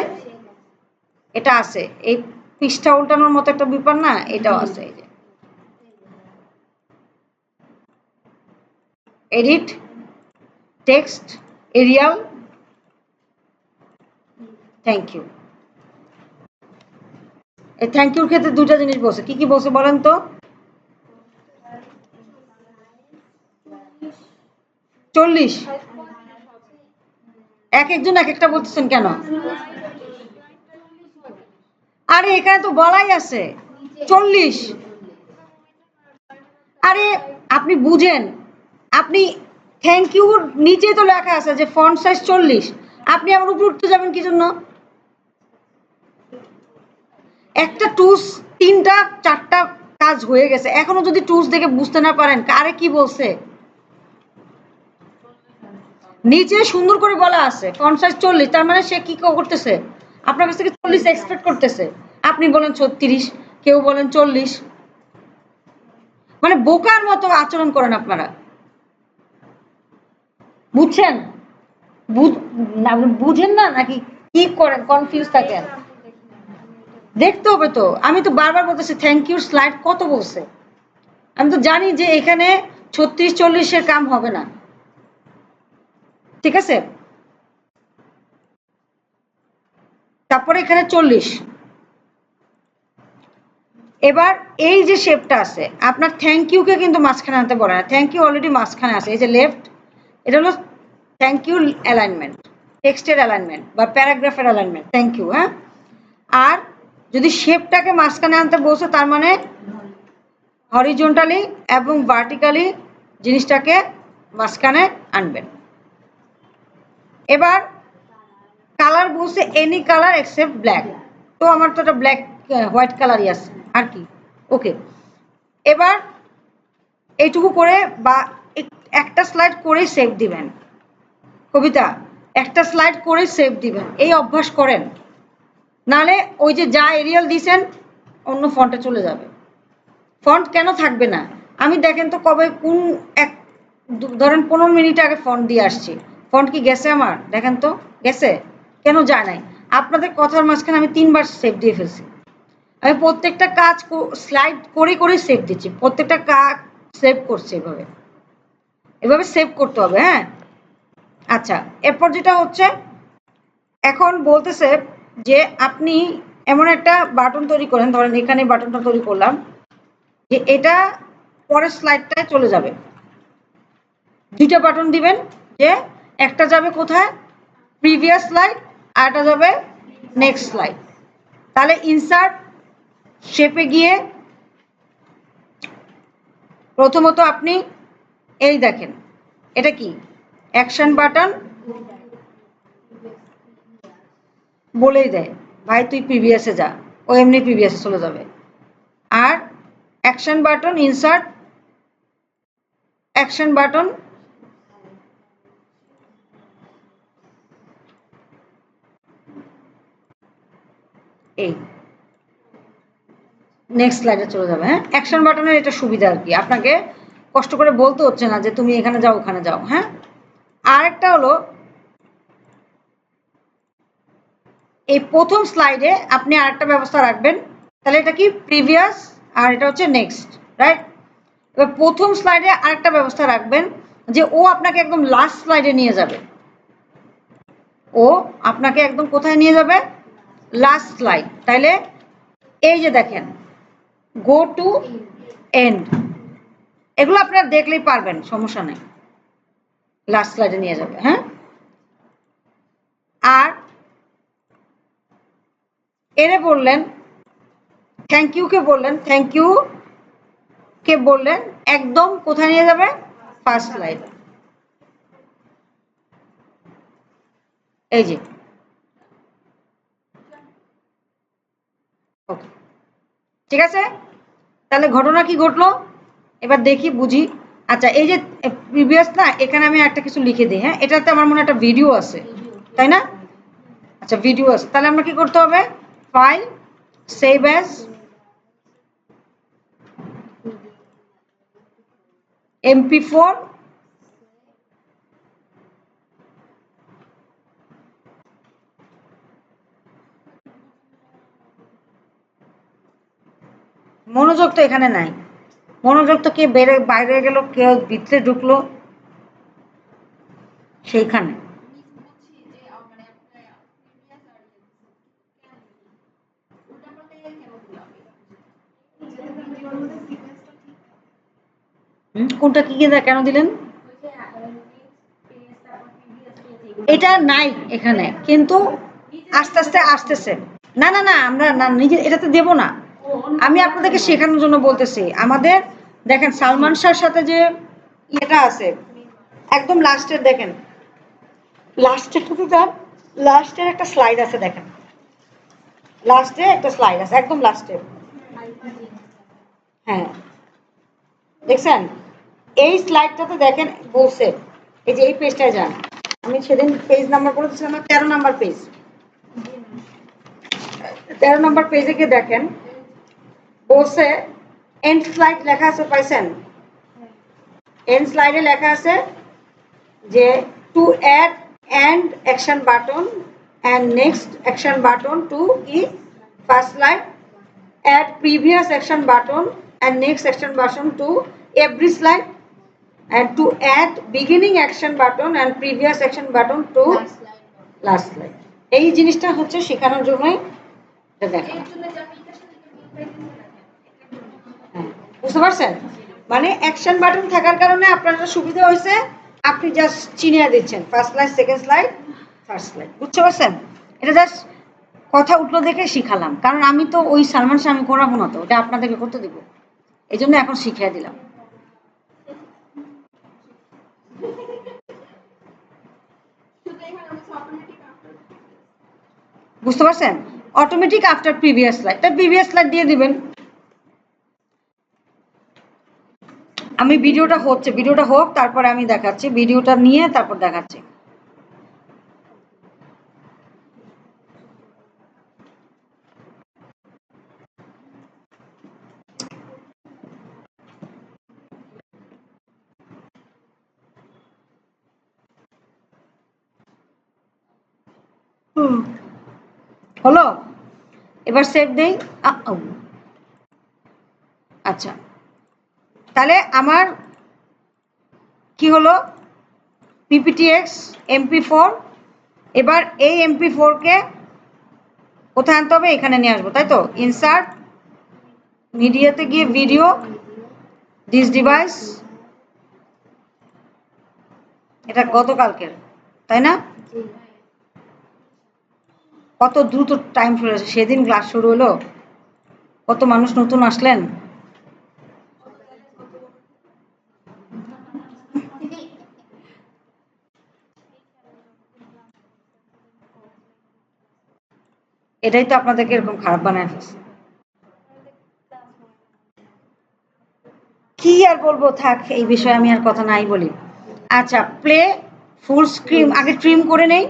[SPEAKER 1] এটা আছে, এই পৃষ্ঠা উল্টানোর মতো একটা ব্যাপার না, এটাও আছে। এই যে edit text Arial thank you. এই থ্যাংক ইউর ক্ষেত্রে দুটা জিনিস বলছে, কি কি বলছে বলেন তো? 40 এক একজন এক একটা বলতেছেন কেন? আরে এখানে তো বলাই আছে 40। আরে আপনি বুঝেন, আপনি থ্যাংক ইউর নিচে তো লেখা আছে যে ফন্ট সাইজ 40, আপনি আবার উপরে উঠতে যাবেন কি জন্য? একটা টুলস 3টা 4টা কাজ হয়ে গেছে, এখনো যদি টুলস দেখে বুঝতে না পারেন কারে কি বলছে। নিচে সুন্দর করে বলা আছে ফন্ট সাইজ 40, তার মানে সে কি করতেছে, আপনার কাছ থেকে 40 এক্সপেক্ট করতেছে, আপনি বলেন 36, কেউ বলেন 40, মানে বোকার মতো আচরণ করেন আপনারা, বুঝছেন? বুঝেন না নাকি কি করেন, কনফিউজ থাকেন? দেখতে হবে তো, আমি তো বারবার বলতেছি থ্যাংক ইউ স্লাইড কত বলছে, আমি তো জানি যে এখানে 36-40 কাম হবে না। ঠিক আছে, তারপরে এখানে 40। এবার এই যে শেপটা আছে, আপনার থ্যাংক ইউকে কিন্তু মাঝখানে আনতে বলে না, থ্যাংক ইউ অলরেডি মাঝখানে আছে, এই যে লেফট, এটা হলো থ্যাংক ইউ অ্যালাইনমেন্ট, টেক্সটের অ্যালাইনমেন্ট বা প্যারাগ্রাফের অ্যালাইনমেন্ট, থ্যাংক ইউ। হ্যাঁ, আর যদি শেপটাকে মাঝখানে আনতে বলছে তার মানে হরিজন্টালি এবং ভার্টিক্যালি জিনিসটাকে মাঝখানে আনবেন। এবার কালার বলছে এনি কালার এক্সেপ্ট ব্ল্যাক, তো আমার তো এটা ব্ল্যাক হোয়াইট কালারই আছে আর কি। ওকে, এবার এইটুকু করে বা একটা স্লাইড করেই সেভ দিবেন। কবিতা একটা স্লাইড করে সেভ দিবেন, এই অভ্যাস করেন, নালে ওই যে যা এরিয়াল দিয়েছেন অন্য ফন্টে চলে যাবে। ফন্ট কেন থাকবে না? আমি দেখেন তো কবে কোন এক ধরেন 15 মিনিট আগে ফন্ট দিয়ে আসছি, ফন্ট কি গেছে আমার? দেখেন তো গেছে? কেন যায় নাই? আপনাদের কথার মাঝখানে আমি 3বার সেভ দিয়ে ফেলছি। আমি প্রত্যেকটা কাজ স্লাইড করে করে সেভ দিচ্ছি, প্রত্যেকটা কাজ সেভ করছি। এভাবে এভাবে সেভ করতে হবে। হ্যাঁ, আচ্ছা, এরপর যেটা হচ্ছে এখন বলতেছে যে আপনি এমন একটা বাটন তৈরি করেন, ধরেন এখানে বাটনটা তৈরি করলাম, যে এটা পরের স্লাইডটায় চলে যাবে। 2টা বাটন দিবেন, যে একটা যাবে কোথায়? প্রিভিয়াস স্লাইড, আর একটা যাবে নেক্সট স্লাইড। তাহলে ইনসার্ট শেপে গিয়ে প্রথমত আপনি এই দেখেন, এটা কি অ্যাকশন বাটন বলেই দেয়, ভাই তুই প্রিভিয়াসে যা, ও এমনি প্রিভিয়াসে চলে যাবে। আর action button insert action button এই নেক্সট স্লাইডে চলে যাবে। হ্যাঁ, অ্যাকশন বাটনের এটা সুবিধা আর কি, আপনাকে কষ্ট করে বলতে হচ্ছে না যে তুমি এখানে যাও ওখানে যাও। হ্যাঁ, আর একটা হলো এই প্রথম স্লাইডে আপনি আরেকটা ব্যবস্থা রাখবেন, তাহলে এটা কি প্রিভিয়াস আর এটা হচ্ছে নেক্সট, রাইট? এবার প্রথম স্লাইডে আরেকটা ব্যবস্থা রাখবেন, যে ও আপনাকে একদম লাস্ট স্লাইডে নিয়ে যাবে। ও আপনাকে একদম কোথায় নিয়ে যাবে? Last slide. তাইলে এই যে দেখেন গো টু এন্ড, এগুলো আপনারা দেখলেই পারবেন, সমস্যা নেই, লাস্ট স্লাইডে নিয়ে যাবে। হ্যাঁ, আর এরে বললেন থ্যাংক ইউ কে বললেন, থ্যাংক ইউ কে বললেন একদম কোথায় নিয়ে যাবে? First slide. এই যে ওকে, ঠিক আছে। তাহলে ঘটনা কি ঘটলো এবার দেখি বুঝি। আচ্ছা, এই যে প্রিভিয়াস না, এখানে আমি একটা কিছু লিখে দিই। হ্যাঁ, এটাতে আমার মনে একটা ভিডিও আছে, তাই না? আচ্ছা, ভিডিও আছে, তাহলে আমরা কি করতে হবে? ফাইল, সেভ অ্যাজ, MP4, মনোযোগ তো এখানে নাই, মনোযোগ তো কে বাইরে গেল, কে ভিতরে ঢুকলো সেইখানে। কোনটা কি কেন দিলেন? এটা নাই এখানে, কিন্তু আস্তে আস্তে আসতেছে। না না না, আমরা না নিজে এটাতে দেব না, আমি আপনাদেরকে শেখানোর জন্য বলতেছি। আমাদের দেখেন সালমান শাহর সাথে যে এটা আছে একদম লাস্টের, দেখেন লাস্টের লাস্টের একটা স্লাইড আছে, দেখেন লাস্টে একটা স্লাইড আছে একদম লাস্টে। হ্যাঁ, দেখছেন এই স্লাইডটাতে দেখেন বলছে, এই যে এই পেজটায় যান, আমি সেদিন পেজ নাম্বার করে দিচ্ছিলাম 13 নাম্বার পেজ, 13 নাম্বার পেজে গিয়ে দেখেন বলছে এন্ড স্লাইড লেখা আছে, পাইছেন? এন্ড স্লাইডে লেখা আছে যে to add and action button and next action button to কি first slide, add previous action button and next action button to every slide, and to add beginning action button and previous action button to last slide. এই জিনিসটা হচ্ছে শেখানোর জন্যই এটা দেখা। হ্যাঁ, বুঝতে পারছেন? মানে অ্যাকশন বাটন থাকার কারণে আপনার সুবিধা হয়েছে, আপনি জাস্ট চিনিয়ে দিচ্ছেন first slide, second slide, first slide. বুঝতে পারছেন? এটা জাস্ট কথা উঠলো দেখে শিখালাম, কারণ আমি তো ওই সালমান শাহ আমি করাবো না, তো ওটা আপনাদেরকে করতে দেবো, এই জন্য এখন শিখিয়ে দিলাম। বুঝতে পারছেন? অটোমেটিক আফটার প্রিভিয়াস স্লাইড, তাই প্রিভিয়াস স্লাইড দিয়ে দিবেন। আমি ভিডিওটা হোক, তারপরে আমি দেখাচ্ছি, ভিডিওটা নিয়ে তারপর দেখাচ্ছি। হুম, হলো? এবার সেভ দেই। আচ্ছা, তাহলে আমার কি হলো? PPTX MP4। এবার এই MP4 কে কোথায় আনতে হবে? এখানে নিয়ে আসবো, তাই তো? ইনসার্ট, মিডিয়াতে গিয়ে ভিডিও, দিস ডিভাইস। এটা গতকালকের, তাই না? কত দ্রুত টাইম চলে যাচ্ছে। সেদিন ক্লাস শুরু হলো, কত মানুষ নতুন আসলেন। এটাই তো আপনাদেরকে এরকম খারাপ বানায় ফেলছে। কি আর বলবো, থাক, এই বিষয়ে আমি আর কথা নাই বলি। আচ্ছা, প্লে ফুল স্ক্রিন আগে ট্রিম করে নেই।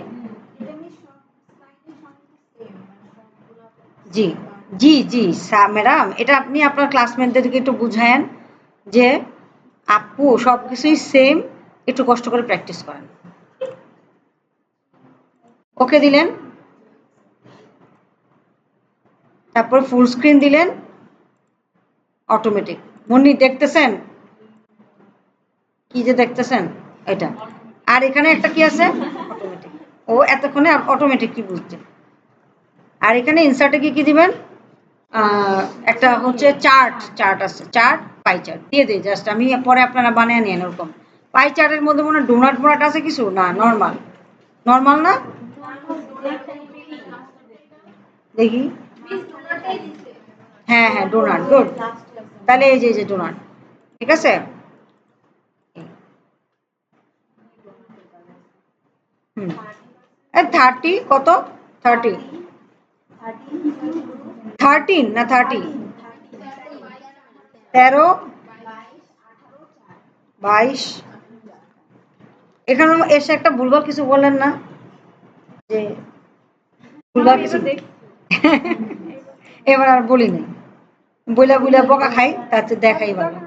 [SPEAKER 1] জি জি জি ম্যাডাম, এটা আপনি আপনার ক্লাসমেটদেরকে একটু বুঝায়েন যে আপু সব কিছুই সেম, একটু কষ্ট করে প্র্যাকটিস করেন। ওকে দিলেন, তারপর ফুল স্ক্রিন দিলেন, অটোমেটিক। মুন্নি দেখতেছেন? কি যে দেখতেছেন এটা। আর এখানে একটা কি আছে? অটোমেটিক। ও এতক্ষণে অটোমেটিক কি বুঝছে। আর এখানে ইনসার্টে কি কি দিবেন? একটা হচ্ছে চার্ট, চার্ট আছে, চার্ট, পাই চার্ট দিয়ে দিই জাস্ট। আমি পরে আপনারা বানিয়ে নিন ওরকম। পাই চার্টের মধ্যে মনে হয় ডোনাট মোনাট আছে কিছু না? নর্মাল, নর্মাল না? দেখি। হ্যাঁ হ্যাঁ, ডোনাট, গুড। তাহলে এই যে এই যে ডোনাট, ঠিক আছে। হুম, 30 কত? 30, 13 না 30? 13, 22। এখানে এসে একটা ভুলভাল কিছু বললেন না যে? ভুলভাল কিছু এবার আর বলি নাই, বইলা বইলা বকা খাই, তার চেয়ে দেখাই ভালো।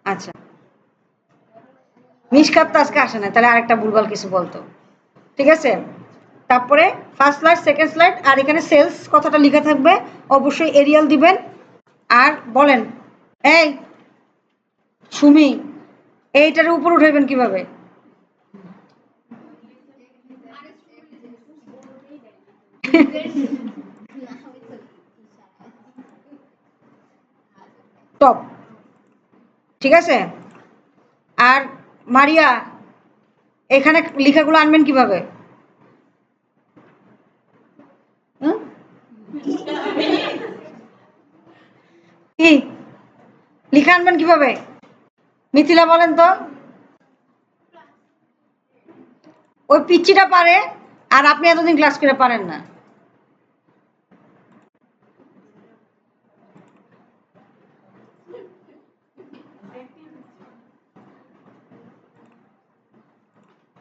[SPEAKER 1] আচ্ছা, মিসকাত তো আজকে আসে না, তাহলে আরেকটা ভুলভাল কিছু বলতো, ঠিক আছে। তারপরে ফার্স্ট স্লাইড, সেকেন্ড স্লাইড, আর এখানে সেলস কথাটা লেখা থাকবে, অবশ্যই এরিয়াল দিবেন। আর বলেন, এই সুমি, এইটার উপর উঠাইবেন কিভাবে? টপ, ঠিক আছে। আর মারিয়া, এখানে লেখাগুলো আনবেন কিভাবে? হুম? কি লেখা আনবেন কিভাবে? মিথিলা বলেন তো। ওই পিচ্চিটা পারে, আর আপনি এতদিন ক্লাস করে পারেন না।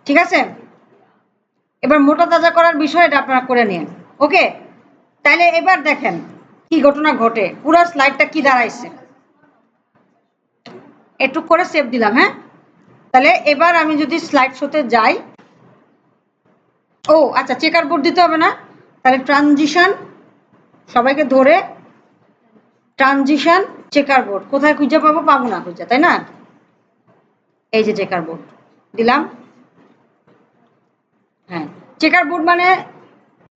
[SPEAKER 1] ঠিক আছে, এবার মোটা তাজা করার বিষয়টা আপনারা করে নিন। ওকে, তাহলে এবার দেখেন কি ঘটনা ঘটে, পুরো স্লাইডটা কি দাঁড়াইছে। একটু করে সেভ দিলাম, হ্যাঁ। তাহলে এবার আমি যদি স্লাইড শোতে যাই, ও আচ্ছা, চেকার বোর্ড দিতে হবে না। তাহলে ট্রানজিশন, সবাইকে ধরে ট্রানজিশন চেকার বোর্ড কোথায় খুঁজে পাবো? পাবো না খুঁজে, তাই না? এই যে চেকার বোর্ড দিলাম। হ্যাঁ, চেকার বোর্ড মানে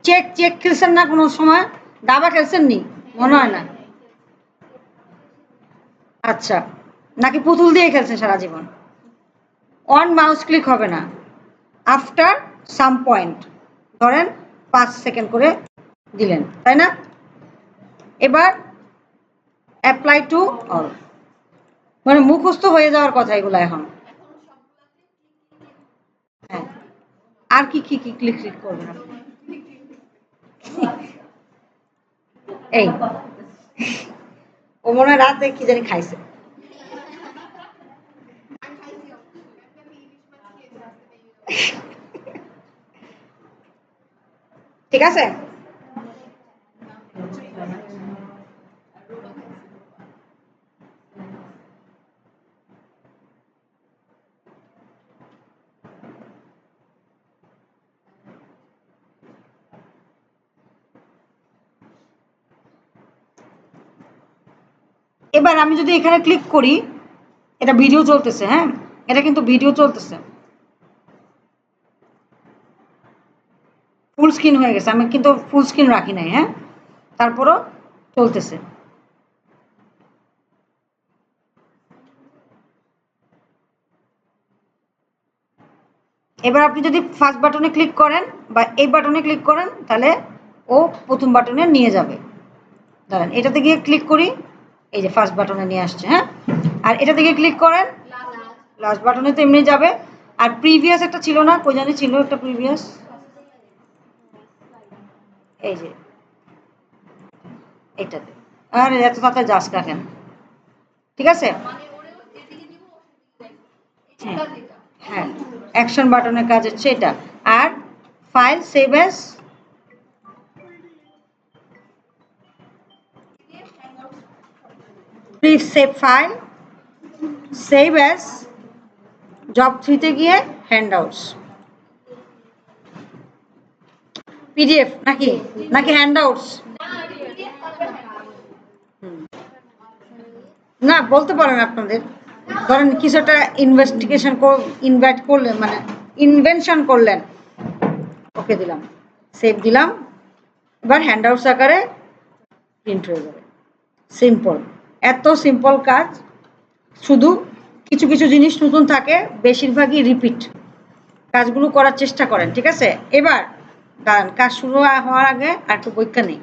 [SPEAKER 1] চেক, চেক খেলছেন না কোনো সময়? দাবা খেলছেন নি? মনে হয় না। আচ্ছা, নাকি পুতুল দিয়ে খেলছেন সারা জীবন? অন মাউস ক্লিক হবে না, আফটার সাম পয়েন্ট, ধরেন 5 সেকেন্ড করে দিলেন, তাই না? এবার অ্যাপ্লাই টু অল, মানে মুখস্থ হয়ে যাওয়ার কথা এগুলো এখন। হ্যাঁ, আর কি কি কি ক্লিক ক্লিক করবেন আপনি? এই, ও মনে হয় রাতে কি জানি খাইছে। ঠিক আছে। এবার আমি যদি এখানে ক্লিক করি, এটা ভিডিও চলতেছে, হ্যাঁ এটা কিন্তু ভিডিও চলতেছে, ফুল স্ক্রিন হয়ে গেছে, আমি কিন্তু ফুল স্ক্রিন রাখি নাই, হ্যাঁ তারপরও চলতেছে। এবার আপনি যদি ফার্স্ট বাটনে ক্লিক করেন বা এই বাটনে ক্লিক করেন তাহলে ও প্রথম বাটনে নিয়ে যাবে। দাঁড়ান এটাতে গিয়ে ক্লিক করি, এই যে ফার্স্ট বাটনে নিয়ে আসছে, হ্যাঁ আর এটাতে গিয়ে ক্লিক করেন লাস্ট বাটনে তো এমনি যাবে। আর প্রিভিয়াস একটা ছিল না, কই জানি ছিল একটা প্রিভিয়াস, এই যে এইটাতে। আর এত তাড়াতাড়ি যাস না কেন, ঠিক আছে হ্যাঁ হ্যাঁ অ্যাকশন বাটনের কাজ হচ্ছে এটা। আর file save as, please save file, save as job 3 তে গিয়ে হ্যান্ডআউটস, পিডিএফ নাকি নাকি হ্যান্ডআউটস, না বলতে পারেন আপনাদের, ধরেন কিছু একটা ইনভেস্টিগেশন ইনভাইট করলেন, মানে ইনভেনশন করলেন, ওকে দিলাম, সেভ দিলাম, এবার হ্যান্ডআউটস আকারে প্রিন্ট হয়ে যাবে। সিম্পল, এত সিম্পল কাজ, শুধু কিছু কিছু জিনিস নতুন থাকে, বেশিরভাগই রিপিট। কাজগুলো করার চেষ্টা করেন, ঠিক আছে। এবার দাঁড়ান, কাজ শুরু হওয়ার আগে আর একটু বৈজ্ঞানিক